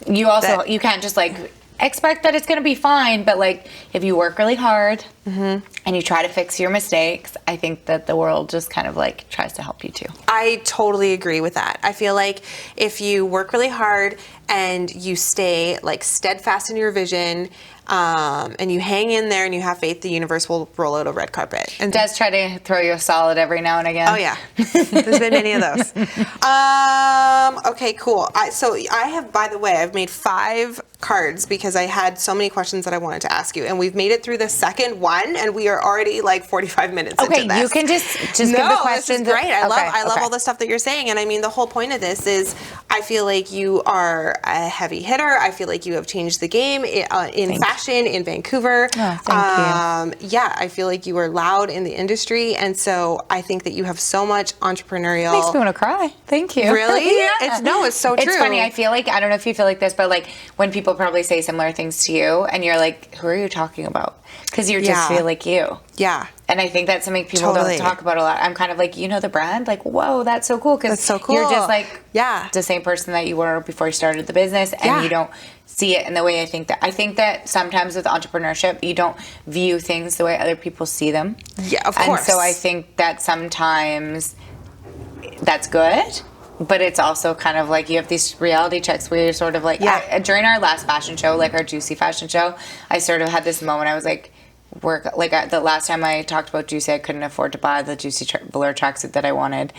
you also you can't just like expect that it's going to be fine. But like if you work really hard and you try to fix your mistakes, I think that the world just kind of like tries to help you too. I totally agree with that. I feel like if you work really hard and you stay like steadfast in your vision, and you hang in there and you have faith, the universe will roll out a red carpet. And does try to throw you a solid every now and again. Oh yeah, there's been many of those. Okay, cool. So I have, by the way, I've made 5 cards because I had so many questions that I wanted to ask you, and we've made it through the second one, and we are already like 45 minutes into this. Okay, you can just give the questions. This is great. I love all the stuff that you're saying, and I mean the whole point of this is I feel like you are a heavy hitter. I feel like you have changed the game in fashion in Vancouver. Oh, thank you. Yeah, I feel like you are loud in the industry, and so I think that you have so much entrepreneurial. Makes me want to cry. Thank you. Really? Yeah. It's so true. It's funny. I feel like, I don't know if you feel like this, but like when people probably say similar things to you, and you're like, who are you talking about? Because you just feel like you. Yeah. And I think that's something people don't talk about a lot. I'm kind of like, you know the brand? Like, whoa, that's so cool. Because you're just like the same person that you were before you started the business, and you don't see it in the way I think that sometimes with entrepreneurship, you don't view things the way other people see them. Yeah, of course. And so I think that sometimes that's good. But it's also kind of like you have these reality checks where you're sort of like, during our last fashion show, like our Juicy fashion show, I sort of had this moment. I was like, the last time I talked about Juicy, I couldn't afford to buy the Juicy velour tracksuit that I wanted.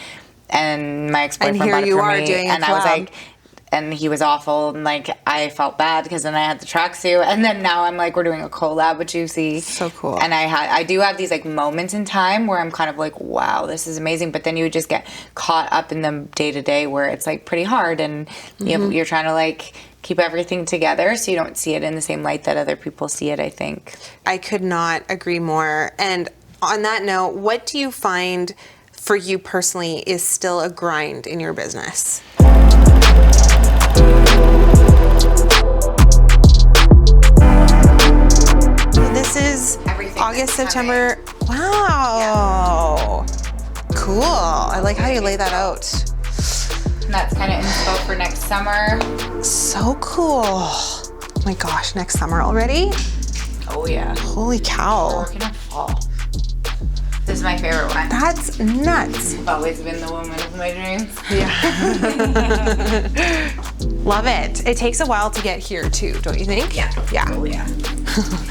And my ex-boyfriend bought it for me. And I was like, and he was awful, and like I felt bad because then I had the tracksuit, and then now I'm like, we're doing a collab with Juicy. So cool. And I do have these like moments in time where I'm kind of like, wow, this is amazing, but then you just get caught up in the day to day where it's like pretty hard, and you're trying to like keep everything together so you don't see it in the same light that other people see it. I think I could not agree more. And on that note, what do you find for you personally is still a grind in your business? This is August, September. Wow. Cool. I like how you lay that out. And that's kind of info for next summer. So cool. Oh my gosh, next summer already? Oh yeah. Holy cow. We're working on fall. This is my favorite one. That's nuts. I've always been the woman of my dreams. Yeah. Love it. It takes a while to get here too, don't you think? Yeah. Yeah. Oh yeah.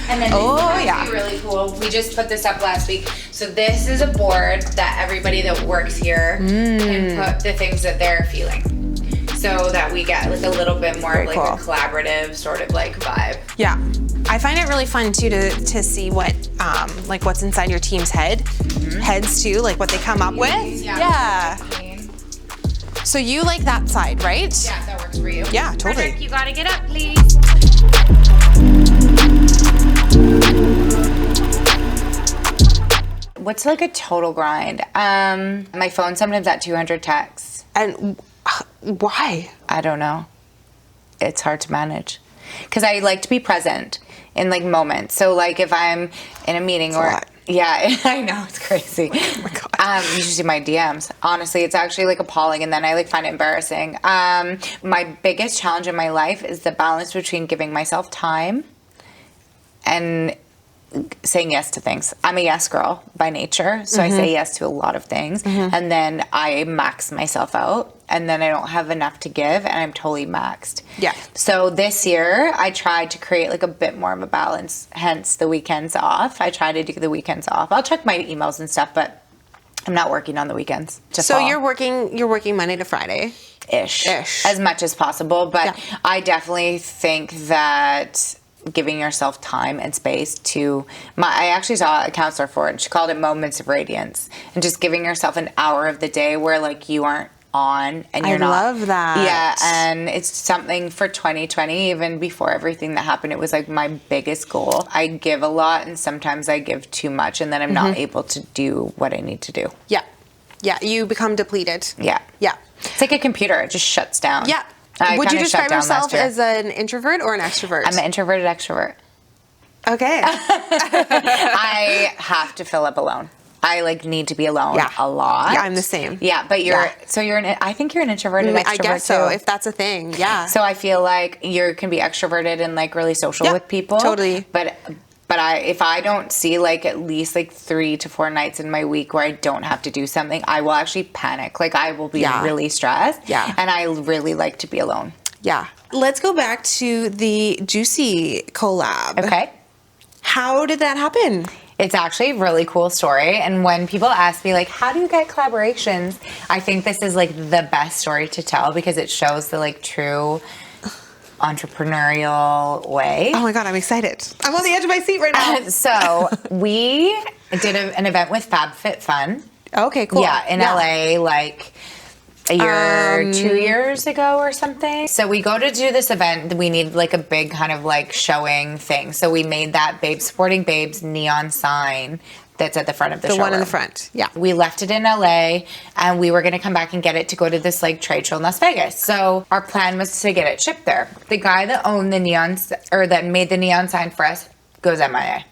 And then this is really cool. We just put this up last week. So this is a board that everybody that works here can put the things that they're feeling. So that we get like a little bit more of like a collaborative sort of like vibe. Yeah. I find it really fun too to see what like what's inside your team's heads too, like what they come up with. Yeah. So you like that side, right? Yeah, that works for you. Yeah, totally. Perfect. You gotta get up, please. What's like a total grind? My phone sometimes at 200 texts. And why? I don't know. It's hard to manage. Because I like to be present in like moments. So like if I'm in a meeting That's a lot. Yeah, I know, it's crazy. Oh my God. You should see my DMs. Honestly, it's actually like appalling, and then I like find it embarrassing. My biggest challenge in my life is the balance between giving myself time and saying yes to things. I'm a yes girl by nature, so I say yes to a lot of things, and then I max myself out, and then I don't have enough to give, and I'm totally maxed. Yeah. So this year, I tried to create like a bit more of a balance, hence the weekends off. I try to do the weekends off. I'll check my emails and stuff, but I'm not working on the weekends. So you're working Monday to Friday? Ish. As much as possible, but I definitely think that giving yourself time and space to I actually saw a counselor for it, and she called it moments of radiance, and just giving yourself an hour of the day where like you aren't on and you're not. I love that. Yeah, and it's something for 2020, even before everything that happened, it was like my biggest goal. I give a lot, and sometimes I give too much, and then I'm not able to do what I need to do. Yeah. You become depleted. Yeah. It's like a computer, it just shuts down. Yeah. Would you describe yourself as an introvert or an extrovert? I'm an introverted extrovert. Okay. I have to fill up alone. I like need to be alone a lot. Yeah, I'm the same. Yeah, but I think you're an introverted extrovert I guess so, too. if that's a thing. Yeah. So I feel like you can be extroverted and like really social with people. Totally. But if I don't see like at least like 3 to 4 nights in my week where I don't have to do something, I will actually panic. Like I will be really stressed. Yeah. And I really like to be alone. Yeah. Let's go back to the Juicy collab. Okay. How did that happen? It's actually a really cool story. And when people ask me, like, how do you get collaborations? I think this is, like, the best story to tell because it shows the, like, true entrepreneurial way. Oh, my God, I'm excited. I'm on the edge of my seat right now. So we did an event with FabFitFun. Okay, cool. Yeah, in LA, like a year, 2 years ago or something. So we go to do this event. We need like a big kind of like showing thing. So we made that Supporting Babes neon sign that's at the front of the showroom. The one in the front, yeah. We left it in LA, and we were going to come back and get it to go to this like trade show in Las Vegas. So our plan was to get it shipped there. The guy that owned the that made the neon sign for us goes MIA.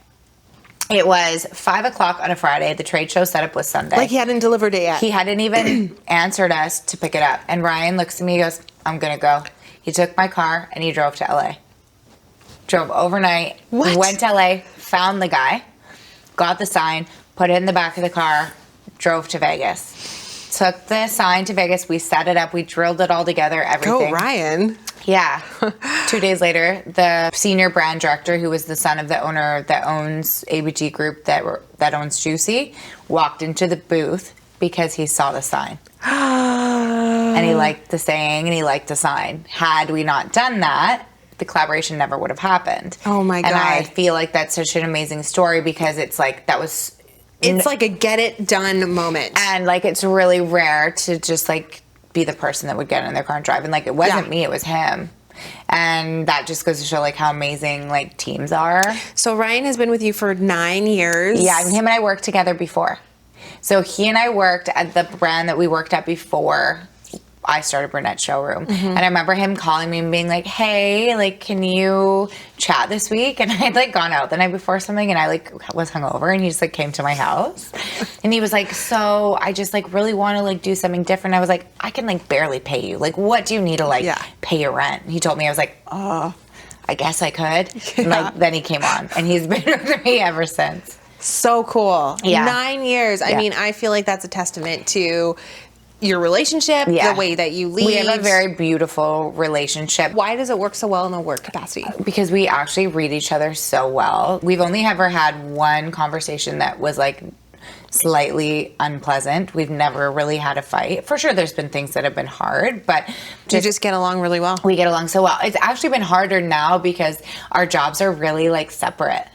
It was 5 o'clock on a Friday. The trade show setup was Sunday. Like he hadn't delivered it yet. He hadn't even answered us to pick it up. And Ryan looks at me and goes, I'm going to go. He took my car and he drove to LA. Drove overnight. What? Went to LA, found the guy, got the sign, put it in the back of the car, drove to Vegas. Took the sign to Vegas. We set it up. We drilled it all together, everything. Go, Ryan. Yeah. 2 days later, the senior brand director, who was the son of the owner that owns ABG Group that owns Juicy, walked into the booth because he saw the sign. And he liked the saying and he liked the sign. Had we not done that, the collaboration never would have happened. Oh my God. And I feel like that's such an amazing story because it's like It's like a get it done moment. And like it's really rare to just like be the person that would get in their car and drive. And like it wasn't me, it was him. And that just goes to show like how amazing like teams are. So Ryan has been with you for 9 years. Yeah, and him and I worked together before. So he and I worked at the brand that we worked at before I started Brunette Showroom. And I remember him calling me and being like, hey, like, can you chat this week? And I'd like gone out the night before or something and I like was hungover and he just like came to my house. And he was like, so I just like really want to like do something different. I was like, I can like barely pay you. Like, what do you need to like pay your rent? And he told me, I was like, oh, I guess I could. And like, then he came on and he's been with me ever since. So cool. Yeah. 9 years. I mean, I feel like that's a testament to your relationship, the way that you lead. We have a very beautiful relationship. Why does it work so well in a work capacity? Because we actually read each other so well. We've only ever had one conversation that was like slightly unpleasant. We've never really had a fight. For sure, there's been things that have been hard, but you just get along really well. We get along so well. It's actually been harder now because our jobs are really like separate.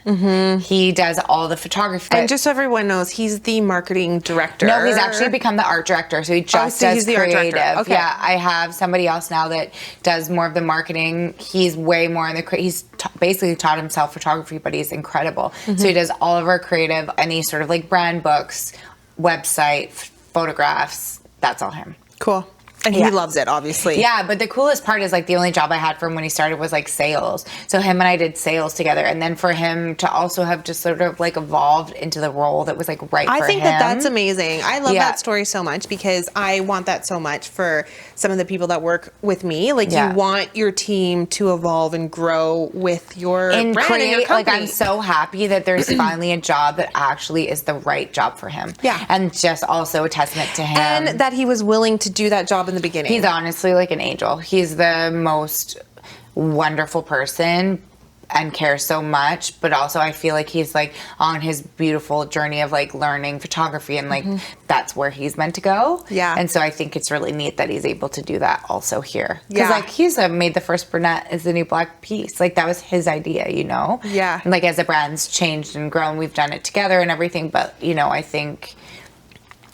He does all the photography. And just so everyone knows, he's the marketing director. No, he's actually become the art director. So he just does the creative. Art director. Okay. Yeah, I have somebody else now that does more of the marketing. He's way more in the he's basically taught himself photography, but he's incredible. So he does all of our creative, any sort of like brand books, website, photographs. That's all him. Cool. And he loves it, obviously. Yeah, but the coolest part is like the only job I had from when he started was like sales. So him and I did sales together, and then for him to also have just sort of like evolved into the role that was like right for him. I think that that's amazing. I love that story so much because I want that so much for some of the people that work with me. Like you want your team to evolve and grow with your brand and your company. Like I'm so happy that there's finally a job that actually is the right job for him. Yeah. And just also a testament to him. And that he was willing to do that job in the beginning. He's honestly like an angel. He's the most wonderful person and cares so much, but also I feel like he's like on his beautiful journey of like learning photography and like that's where he's meant to go. Yeah. And so I think it's really neat that he's able to do that also here. Yeah. Because like he's made the first brunette as the new black piece. Like that was his idea, you know? Yeah. And like as the brand's changed and grown, we've done it together and everything, but you know, I think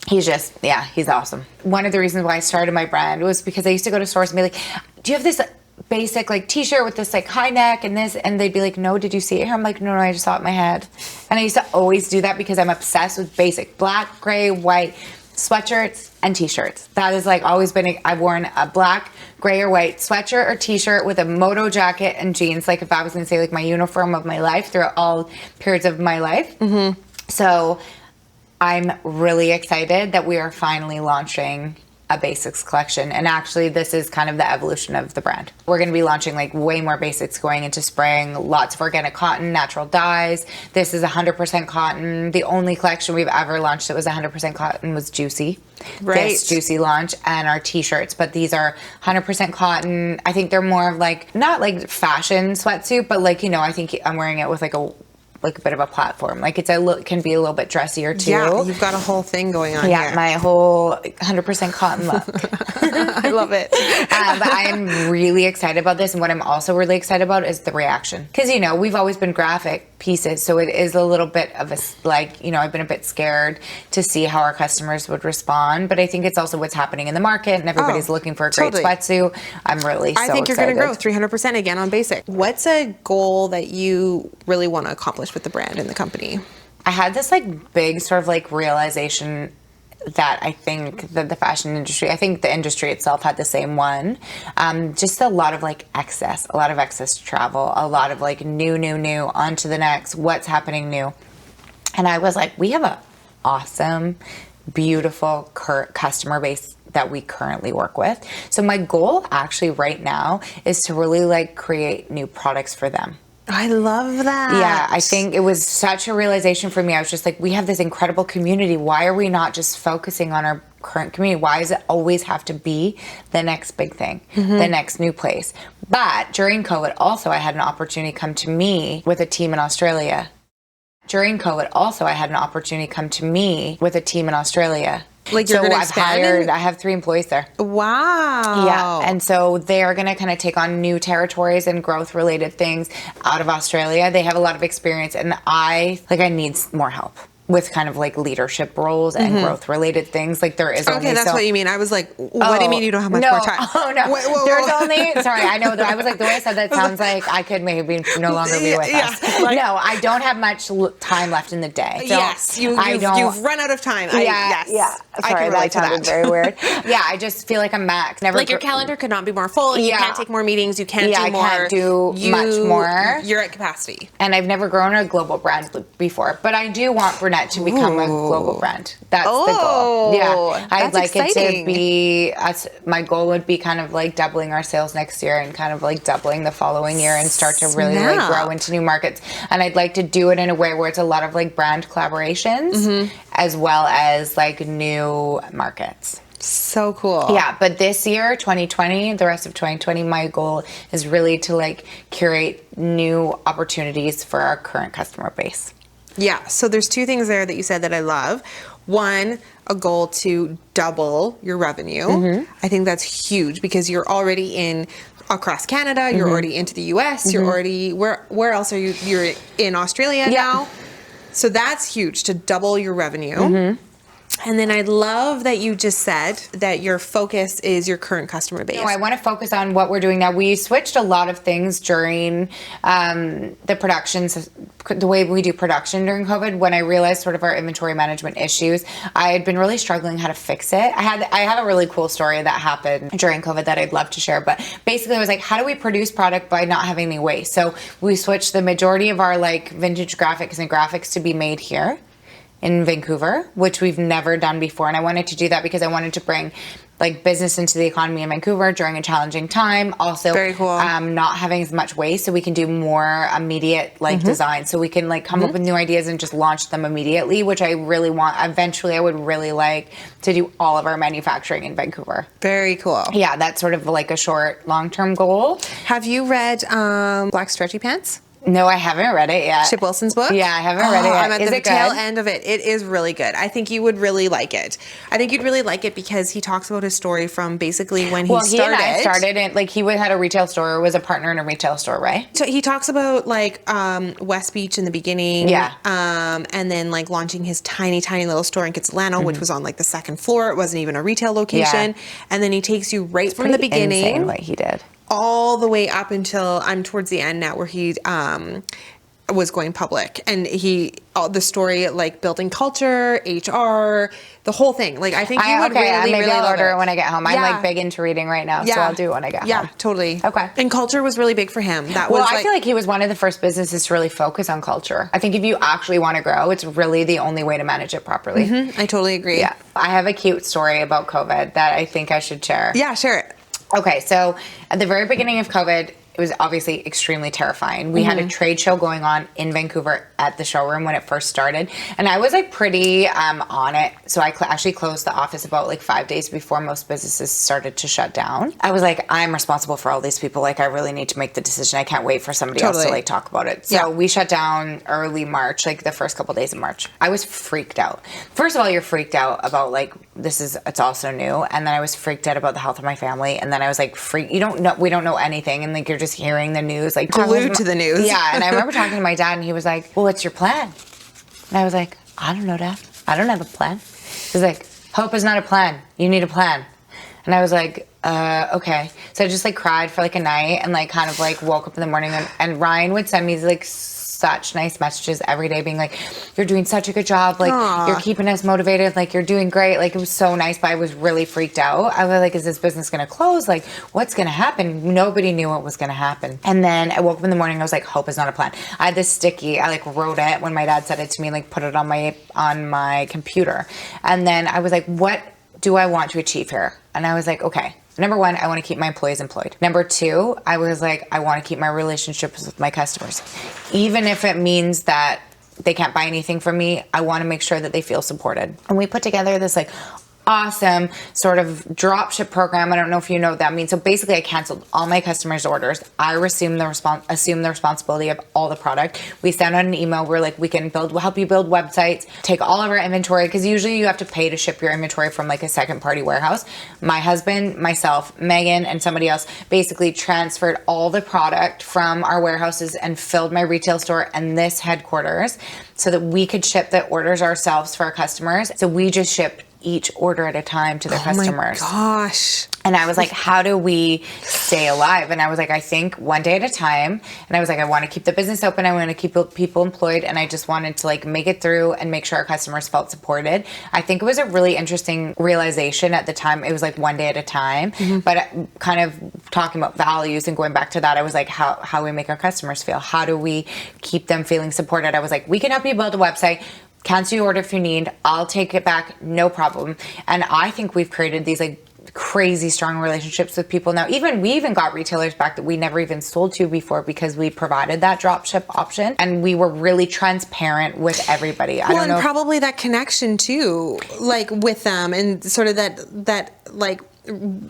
he's just, he's awesome. One of the reasons why I started my brand was because I used to go to stores and be like, do you have this basic like t-shirt with this like high neck and this? And they'd be like, no, did you see it here? I'm like, no, I just saw it in my head. And I used to always do that because I'm obsessed with basic black, gray, white sweatshirts and t-shirts. That has like always been, I've worn a black, gray or white sweatshirt or t-shirt with a moto jacket and jeans. Like if I was gonna say like my uniform of my life throughout all periods of my life. So I'm really excited that we are finally launching a basics collection. And actually this is kind of the evolution of the brand. We're going to be launching like way more basics going into spring, lots of organic cotton, natural dyes. This is 100% cotton. The only collection we've ever launched that was 100% cotton was Juicy. Right. This Juicy launch and our t-shirts, but these are 100% cotton. I think they're more of like, not like fashion sweatsuit, but like, you know, I think I'm wearing it with like a bit of a platform. Like it's can be a little bit dressier too. Yeah, you've got a whole thing going on here. Yeah, my whole 100% cotton look. I love it. But I'm really excited about this. And what I'm also really excited about is the reaction. Because, you know, we've always been graphic pieces. So it is a little bit of a, like, you know, I've been a bit scared to see how our customers would respond. But I think it's also what's happening in the market and everybody's looking for a great sweatsuit. I'm really so excited. I think you're going to grow 300% again on basic. What's a goal that you really want to accomplish with the brand and the company? I had this like big sort of like realization that I think that the fashion industry, I think the industry itself had the same one. Just a lot of like excess travel, a lot of like new, on to the next, what's happening new. And I was like, we have an awesome, beautiful customer base that we currently work with. So my goal actually right now is to really like create new products for them. I love that. Yeah, I think it was such a realization for me. I was just like, we have this incredible community. Why are we not just focusing on our current community? Why does it always have to be the next big thing, the next new place? But during COVID, also, I had an opportunity come to me with a team in Australia. Like you're going to expand? I have 3 employees there. Wow. Yeah. And so they're going to kind of take on new territories and growth related things out of Australia. They have a lot of experience and I need more help with kind of like leadership roles and growth related things. Like there is okay, that's what you mean. I was like, what do you mean you don't have much more time? Oh no, there's only, sorry, I know that I was like, the way I said that sounds like I could maybe no longer be with us. No, I don't have much time left in the day. So yes, you've run out of time. Sorry, I can relate to that. Very weird. Yeah, I just feel like I'm max. Never like your calendar could not be more full. You can't take more meetings. You can't do more. I can't do much more. You're at capacity. And I've never grown a global brand before, but I do want Brunette to become a global brand. That's the goal. Yeah, I'd like it to be. My goal would be kind of like doubling our sales next year and kind of like doubling the following year and start to really like grow into new markets. And I'd like to do it in a way where it's a lot of like brand collaborations as well as like new markets. So cool. Yeah, but this year, 2020, the rest of 2020, my goal is really to like curate new opportunities for our current customer base. Yeah, so there's 2 things there that you said that I love. One, a goal to double your revenue. I think that's huge because you're already in across Canada, you're already into the US, you're already, where else are you? You're in Australia now. So that's huge to double your revenue. And then I love that you just said that your focus is your current customer base. No, I want to focus on what we're doing now. We switched a lot of things during the productions, the way we do production during COVID. When I realized sort of our inventory management issues, I had been really struggling how to fix it. I have a really cool story that happened during COVID that I'd love to share. But basically, I was like, how do we produce product by not having any waste? So we switched the majority of our like vintage graphics and graphics to be made here in Vancouver, which we've never done before. And I wanted to do that because I wanted to bring like business into the economy in Vancouver during a challenging time. Also, very cool. Not having as much waste, so we can do more immediate like design. So we can like come up with new ideas and just launch them immediately, which I really want. Eventually, I would really like to do all of our manufacturing in Vancouver. Very cool. Yeah, that's sort of like a short, long-term goal. Have you read Black Stretchy Pants? No, I haven't read it yet. Chip Wilson's book? Yeah, I haven't read it yet. I'm at Is the it tail good? end of it. It is really good. I think you would really like it. I think you'd really like it because he talks about his story from basically when he started. Well, he and I started it, like he had a retail store, was a partner in a retail store, right? So he talks about like West Beach in the beginning. Yeah. And then like launching his tiny, tiny little store in Kitsilano, which was on like the second floor. It wasn't even a retail location. Yeah. And then he takes you right from the beginning. Insane what he did. All the way up until I'm towards the end now where he was going public, and the story like building culture, HR, the whole thing. Like I think you would really maybe I'll love order it it when I get home. I'm Yeah. like big into reading right now, so Yeah. I'll do it when I get home. Yeah, totally. Okay. And culture was really big for him. That Well, was I feel like he was one of the first businesses to really focus on culture. I think if you actually want to grow, it's really the only way to manage it properly. I totally agree. Yeah. I have a cute story about COVID that I think I should share. Yeah, share it. Okay, so at the very beginning of COVID, it was obviously extremely terrifying. We had a trade show going on in Vancouver at the showroom when it first started. And I was like pretty on it. So I actually closed the office about like 5 days before most businesses started to shut down. I was like, I'm responsible for all these people. Like I really need to make the decision. I can't wait for somebody else to like talk about it. So we shut down early March, like the first couple days of March. I was freaked out. First of all, you're freaked out about like, it's all so new. And then I was freaked out about the health of my family. And then I was like, we don't know anything. And like, you're just hearing the news, like glued to the news. Yeah. And I remember talking to my dad and he was like, well, what's your plan? And I was like, I don't know, Dad. I don't have a plan. He's like, hope is not a plan. You need a plan. And I was like, okay. So I just like cried for like a night and like kind of like woke up in the morning and Ryan would send me like such nice messages every day being like, you're doing such a good job. Like you're keeping us motivated. Like you're doing great. Like it was so nice, but I was really freaked out. I was like, is this business going to close? Like what's going to happen? Nobody knew what was going to happen. And then I woke up in the morning. I was like, hope is not a plan. I had this sticky. I like wrote it when my dad said it to me, like put it on my computer. And then I was like, what do I want to achieve here? And I was like, okay. Number one, I want to keep my employees employed. Number two, I was like, I want to keep my relationships with my customers. Even if it means that they can't buy anything from me, I want to make sure that they feel supported. And we put together this like awesome sort of drop ship program. I don't know if you know what that means. So basically I canceled all my customers' orders. I assume the responsibility of all the product. We sent out an email. We're like, we can help you build websites, take all of our inventory, because usually you have to pay to ship your inventory from like a second party warehouse. My husband, myself, Megan, and somebody else basically transferred all the product from our warehouses and filled my retail store and this headquarters so that we could ship the orders ourselves for our customers. So we just shipped each order at a time to their customers. Oh my gosh. And I was like, how do we stay alive? And I was like, I think one day at a time. And I was like, I want to keep the business open. I want to keep people employed. And I just wanted to like make it through and make sure our customers felt supported. I think it was a really interesting realization at the time. It was like one day at a time, but kind of talking about values and going back to that, I was like, how we make our customers feel? How do we keep them feeling supported? I was like, we can help you build a website. Cancel your order if you need. I'll take it back, no problem. And I think we've created these like crazy strong relationships with people now. We even got retailers back that we never even sold to before because we provided that drop ship option and we were really transparent with everybody. I don't know. Probably that connection too, like with them and sort of that like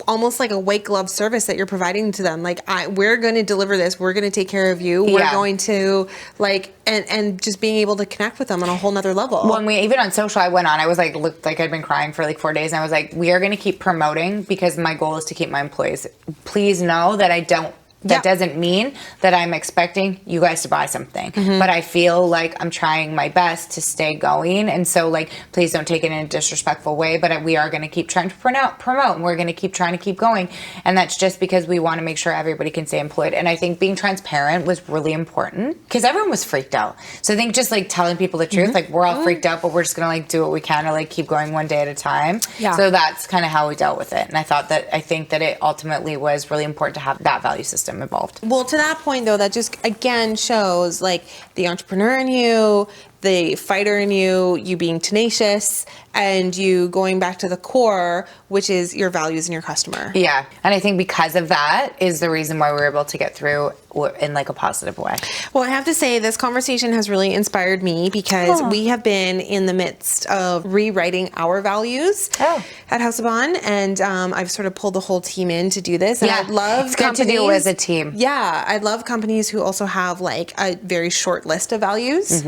almost like a white glove service that you're providing to them. Like we're going to deliver this. We're going to take care of you. We're going to like, and just being able to connect with them on a whole nother level. Well, even on social, I went on, I was like, looked like I'd been crying for like 4 days. And I was like, we are going to keep promoting because my goal is to keep my employees. Please know that I don't That doesn't mean that I'm expecting you guys to buy something, but I feel like I'm trying my best to stay going. And so, like, please don't take it in a disrespectful way, but we are going to keep trying to promote, and we're going to keep trying to keep going. And that's just because we want to make sure everybody can stay employed. And I think being transparent was really important because everyone was freaked out. So I think just like telling people the truth, like we're all freaked out, but we're just going to like do what we can to like keep going one day at a time. Yeah. So that's kind of how we dealt with it. And I think that it ultimately was really important to have that value system involved. Well, to that point, though, that just, again, shows, like, the entrepreneur in you, the fighter in you, you being tenacious, and you going back to the core, which is your values and your customer. Yeah. And I think because of that is the reason why we were able to get through in, like, a positive way. Well, I have to say, this conversation has really inspired me because we have been in the midst of rewriting our values at House of Bohn, and I've sort of pulled the whole team in to do this. And I'd love it's good to do as a team. Yeah. I'd love companies who also have, like, a very short list of values.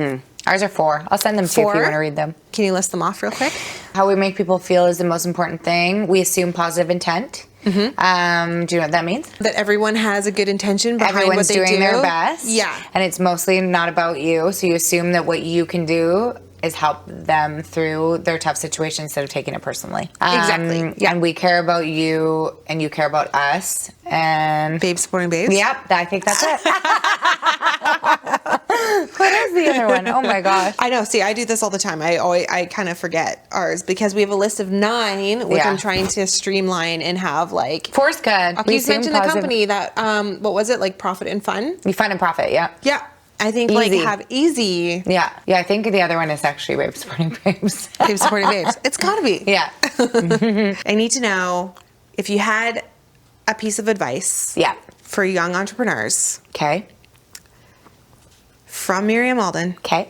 Ours are 4. I'll send them to you if you want to read them. Can you list them off real quick? How we make people feel is the most important thing. We assume positive intent. Do you know what that means? That everyone has a good intention behind Everyone's what they do. doing their best. Yeah. And it's mostly not about you. So you assume that what you can do is help them through their tough situation instead of taking it personally. Exactly. Yeah. And we care about you and you care about us. And Babes supporting babes? Yep, I think that's it. What is the other one? Oh my gosh. I know. See, I do this all the time. I kind of forget ours because we have a list of 9, which I'm trying to streamline and have like. 4's good. You mentioned the company that, what was it? Like Profit and Fun? Fun and Profit, yeah. Yeah. I think like have easy. Yeah. I think the other one is actually Babes Supporting Babes. Babes Supporting Babes. It's gotta be. Yeah. I need to know if you had a piece of advice. Yeah. For young entrepreneurs. Okay. From Miriam Alden. Okay.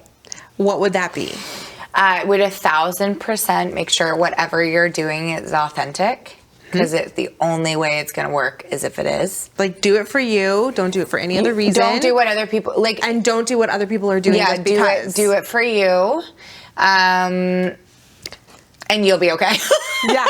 What would that be? Would 1,000% make sure whatever you're doing is authentic. Because the only way it's going to work is if it is. Like, do it for you. Don't do it for any other reason. Don't do what other people like. And don't do what other people are doing. Yeah, like, do it for you, and you'll be okay. Yeah.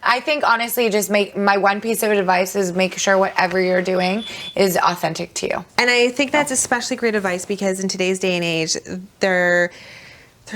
I think honestly, just my one piece of advice is make sure whatever you're doing is authentic to you. And I think that's especially great advice because in today's day and age, there's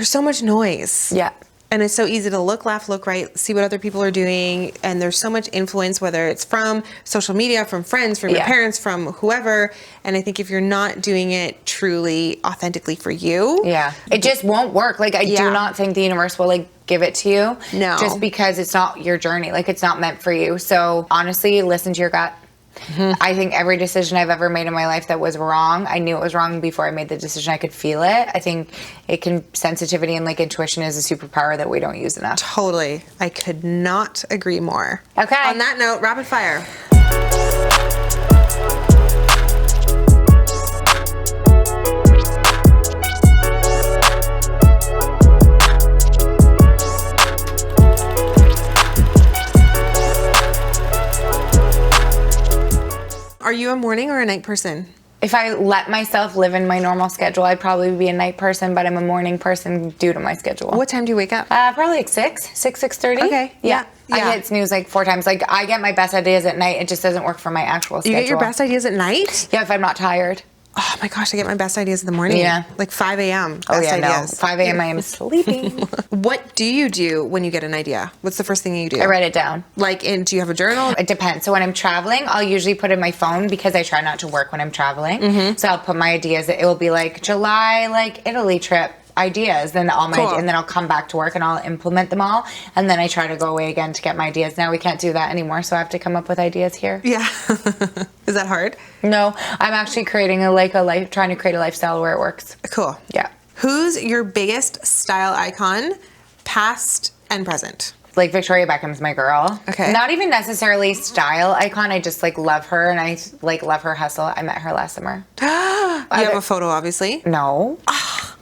so much noise. Yeah. And it's so easy to look left, look right, see what other people are doing. And there's so much influence, whether it's from social media, from friends, from your parents, from whoever. And I think if you're not doing it truly, authentically for you. Yeah. It just won't work. Like, I do not think the universe will, like, give it to you. No. Just because it's not your journey. Like, it's not meant for you. So, honestly, listen to your gut. I think every decision I've ever made in my life that was wrong, I knew it was wrong before I made the decision. I could feel it. I think sensitivity and like intuition is a superpower that we don't use enough. Totally. I could not agree more. Okay. On that note, rapid fire. Are you a morning or a night person? If I let myself live in my normal schedule, I'd probably be a night person, but I'm a morning person due to my schedule. What time do you wake up? Probably like 6:30. Okay. Yeah. I hit snooze like 4 times. Like, I get my best ideas at night. It just doesn't work for my actual schedule. You get your best ideas at night? Yeah, if I'm not tired. Oh my gosh, I get my best ideas in the morning. Yeah. Like 5 a.m. Oh yeah, ideas. no. 5 a.m. I am sleeping. What do you do when you get an idea? What's the first thing you do? I write it down. Like, do you have a journal? It depends. So when I'm traveling, I'll usually put in my phone because I try not to work when I'm traveling. So I'll put my ideas. It will be like July, like Italy trip ideas. Then and then I'll come back to work and I'll implement them all. And then I try to go away again to get my ideas. Now we can't do that anymore, so I have to come up with ideas here. Yeah. Is that hard? No, I'm actually creating trying to create a lifestyle where it works. Cool. Yeah. Who's your biggest style icon, past and present? Like Victoria Beckham's my girl. Okay. Not even necessarily style icon. I just like love her and I like love her hustle. I met her last summer. You have a photo, obviously. No.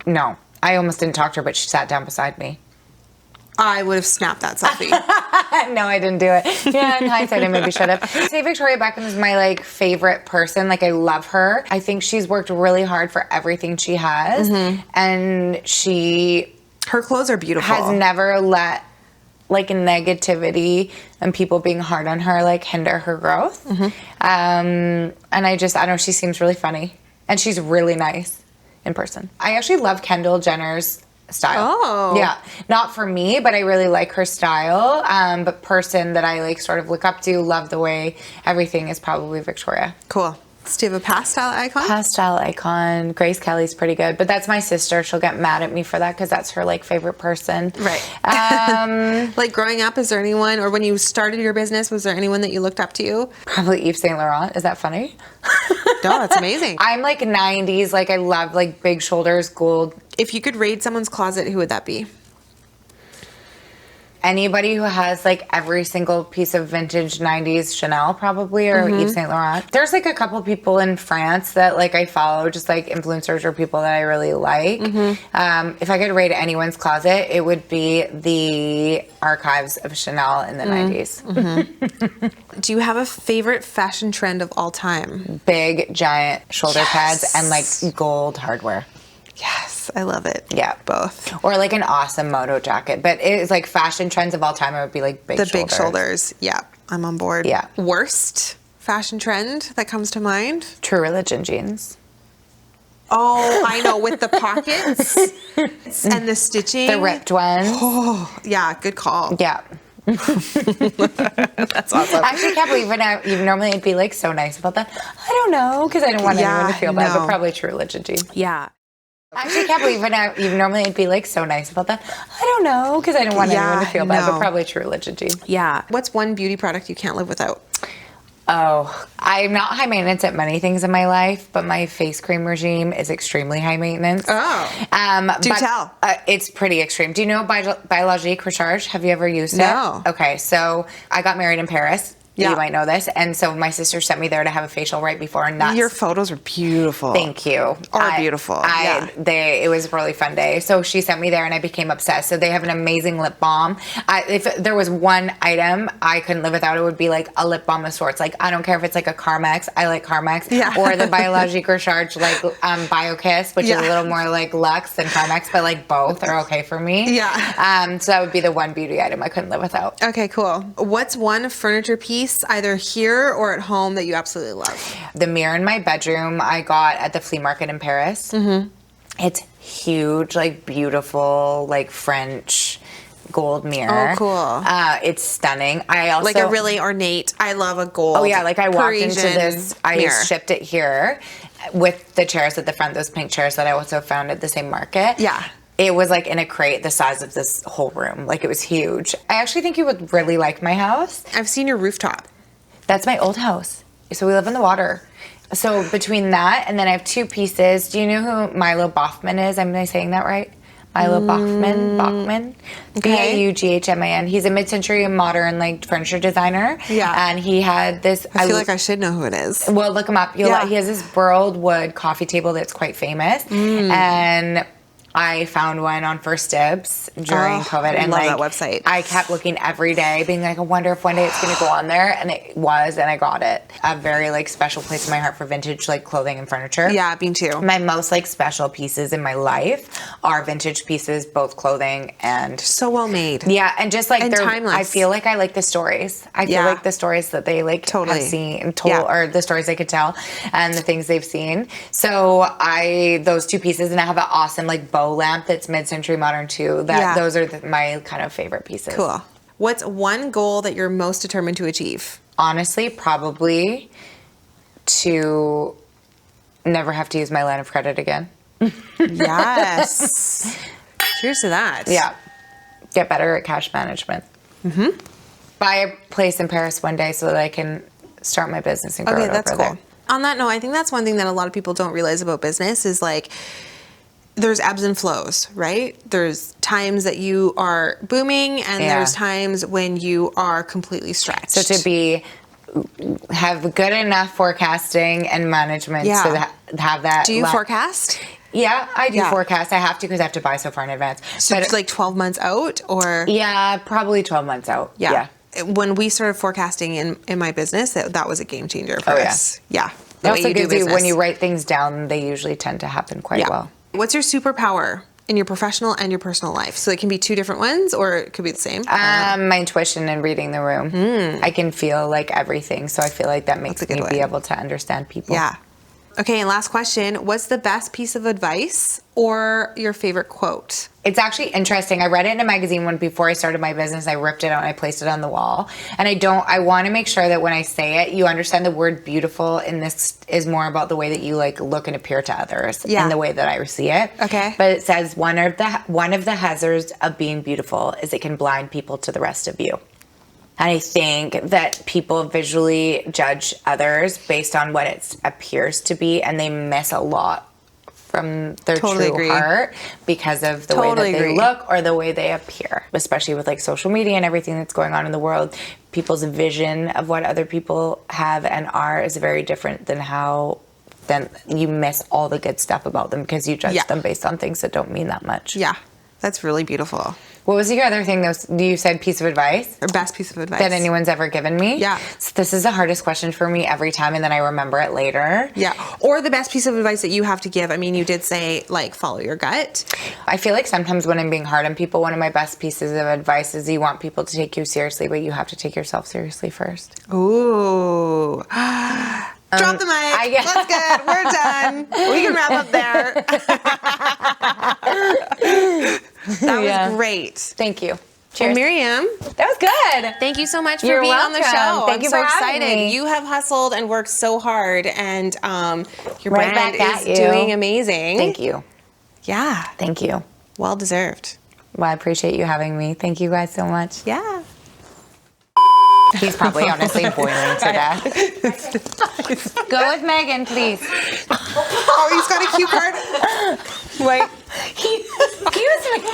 No. I almost didn't talk to her, but she sat down beside me. I would have snapped that selfie. No, I didn't do it. Yeah, in hindsight, I maybe should have. I say Victoria Beckham is my like favorite person. Like, I love her. I think she's worked really hard for everything she has, and she her clothes are beautiful. has never let like negativity and people being hard on her like hinder her growth. And I don't know, she seems really funny and she's really nice in person. I actually love Kendall Jenner's style. Oh. Yeah. Not for me, but I really like her style. But person that I like sort of look up to, love the way everything is, probably Victoria. Cool. Do you have a pastel icon? Pastel icon. Grace Kelly's pretty good, but that's my sister. She'll get mad at me for that because that's her like favorite person. Right. Like growing up, is there anyone, or when you started your business, was there anyone that you looked up to you? Probably Yves Saint Laurent. Is that funny? No, that's amazing. I'm like 90s. Like I love like big shoulders, gold. If you could raid someone's closet, who would that be? Anybody who has like every single piece of vintage 90s Chanel probably, or Yves Saint Laurent. There's like a couple people in France that like I follow, just like influencers or people that I really like. If I could raid anyone's closet, it would be the archives of Chanel in the 90s. Do you have a favorite fashion trend of all time? Big, giant shoulder pads and like gold hardware. Yes, I love it. Yeah. Both. Or like an awesome moto jacket. But it's like fashion trends of all time, it would be like big shoulders. The big shoulders. Yeah, I'm on board. Yeah. Worst fashion trend that comes to mind? True Religion jeans. Oh, I know, with the pockets and the stitching. The ripped ones. Oh, yeah, good call. Yeah. That's awesome. I actually can't believe it. Even normally I'd be like so nice about that. I don't know, because I don't want anyone to feel bad, but probably True Religion jeans. Yeah. I actually can't believe it. Even normally I'd be like so nice about that. I don't know, because I don't want anyone to feel bad, but probably True Religion jeans. Yeah. What's one beauty product you can't live without? Oh, I'm not high maintenance at many things in my life, but my face cream regime is extremely high maintenance. Oh. Do tell. It's pretty extreme. Do you know Biologique Recharge? Have you ever used it? No. Okay, so I got married in Paris. Yeah. You might know this. And so my sister sent me there to have a facial right before. And that's... Your photos are beautiful. Thank you. Beautiful. It was a really fun day. So she sent me there and I became obsessed. So they have an amazing lip balm. If there was one item I couldn't live without, it would be like a lip balm of sorts. Like, I don't care if it's like a Carmex. I like Carmex. Yeah. Or the Biologique Recharge, like BioKiss, which is a little more like luxe than Carmex, but like both are okay for me. Yeah. So that would be the one beauty item I couldn't live without. Okay, cool. What's one furniture piece, either here or at home, that you absolutely love? The mirror in my bedroom I got at the flea market in Paris. It's huge, like beautiful, like French gold mirror. Oh, cool. It's stunning. I also... Like a really ornate, I love a gold. Oh yeah, like I walked into Parisian this, I mirror. shipped it here with the chairs at the front, those pink chairs that I also found at the same market. Yeah. It was like in a crate the size of this whole room. Like it was huge. I actually think you would really like my house. I've seen your rooftop. That's my old house. So we live in the water. So between that and then I have two pieces. Do you know who Milo Baughman is? Am I saying that right? Milo Baughman. Okay. Baughman. He's a mid-century modern like furniture designer. Yeah. And he had this. I feel like I should know who it is. Well, look him up. He has this burled wood coffee table that's quite famous. And I found one on First Dibs during COVID, and love like that website. I kept looking every day, being like, I wonder if one day it's going to go on there, and it was, and I got it. A very like special place in my heart for vintage like clothing and furniture. Yeah, me too. My most like special pieces in my life are vintage pieces, both clothing and so well made. Yeah, and just like and they're timeless. I feel like I like the stories. I feel like the stories that they like have seen and told, or the stories they could tell, and the things they've seen. So those two pieces, and I have an awesome like bow lamp that's mid-century modern too. Those are my kind of favorite pieces. Cool. What's one goal that you're most determined to achieve? Honestly, probably to never have to use my line of credit again. Yes. Cheers to that. Yeah. Get better at cash management. Buy a place in Paris one day so that I can start my business and grow it that's over cool. there. On that note, I think that's one thing that a lot of people don't realize about business is like there's ebbs and flows, right? There's times that you are booming and there's times when you are completely stretched. So to have good enough forecasting and management to have that. Do you forecast? Yeah, I do forecast. I have to because I have to buy so far in advance. So it's like 12 months out or? Yeah, probably 12 months out. Yeah. When we started forecasting in my business, that was a game changer for us. Yeah. It also gives you, when you write things down, they usually tend to happen quite well. What's your superpower? in your professional and your personal life? So it can be two different ones, or it could be the same? My intuition and reading the room. I can feel like everything. So I feel like that makes me be able to understand people. Yeah. Okay, and last question. What's the best piece of advice or your favorite quote? It's actually interesting. I read it in a magazine when before I started my business. I ripped it out and I placed it on the wall. And I want to make sure that when I say it, you understand the word beautiful, and this is more about the way that you like look and appear to others and the way that I see it. Okay. But it says one of the hazards of being beautiful is it can blind people to the rest of you. And I think that people visually judge others based on what it appears to be, and they miss a lot from their true heart because of the way that they look or the way they appear. Especially with like social media and everything that's going on in the world, people's vision of what other people have and are is very different than then you miss all the good stuff about them because you judge them based on things that don't mean that much. Yeah, that's really beautiful. What was your other thing? You said piece of advice? Or best piece of advice. That anyone's ever given me? Yeah. So this is the hardest question for me every time, and then I remember it later. Yeah. Or the best piece of advice that you have to give. I mean, you did say, like, follow your gut. I feel like sometimes when I'm being hard on people, one of my best pieces of advice is you want people to take you seriously, but you have to take yourself seriously first. Ooh. Drop the mic. That's good. We're done. We can wrap up there. That was great. Thank you. Cheers. Well, Miriam, that was good. Thank you so much for being on the show. Thank you so for excited. having me. You have hustled and worked so hard, and your brand is doing amazing. Thank you. Yeah. Thank you. Well deserved. Well, I appreciate you having me. Thank you guys so much. Yeah. He's probably honestly boiling to death. Go with Megan, please. Oh, he's got a cue card. Wait. Excuse me.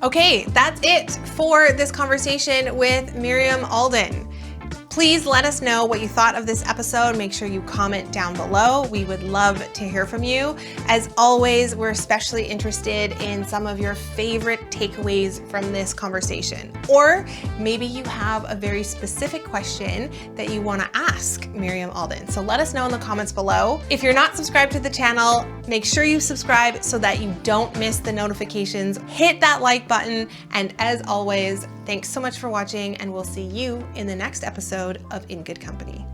Okay, that's it for this conversation with Miriam Alden. Please let us know what you thought of this episode. Make sure you comment down below. We would love to hear from you. As always, we're especially interested in some of your favorite takeaways from this conversation. Or maybe you have a very specific question that you want to ask Miriam Alden. So let us know in the comments below. If you're not subscribed to the channel, make sure you subscribe so that you don't miss the notifications. Hit that like button. And as always, thanks so much for watching, and we'll see you in the next episode of In Good Company.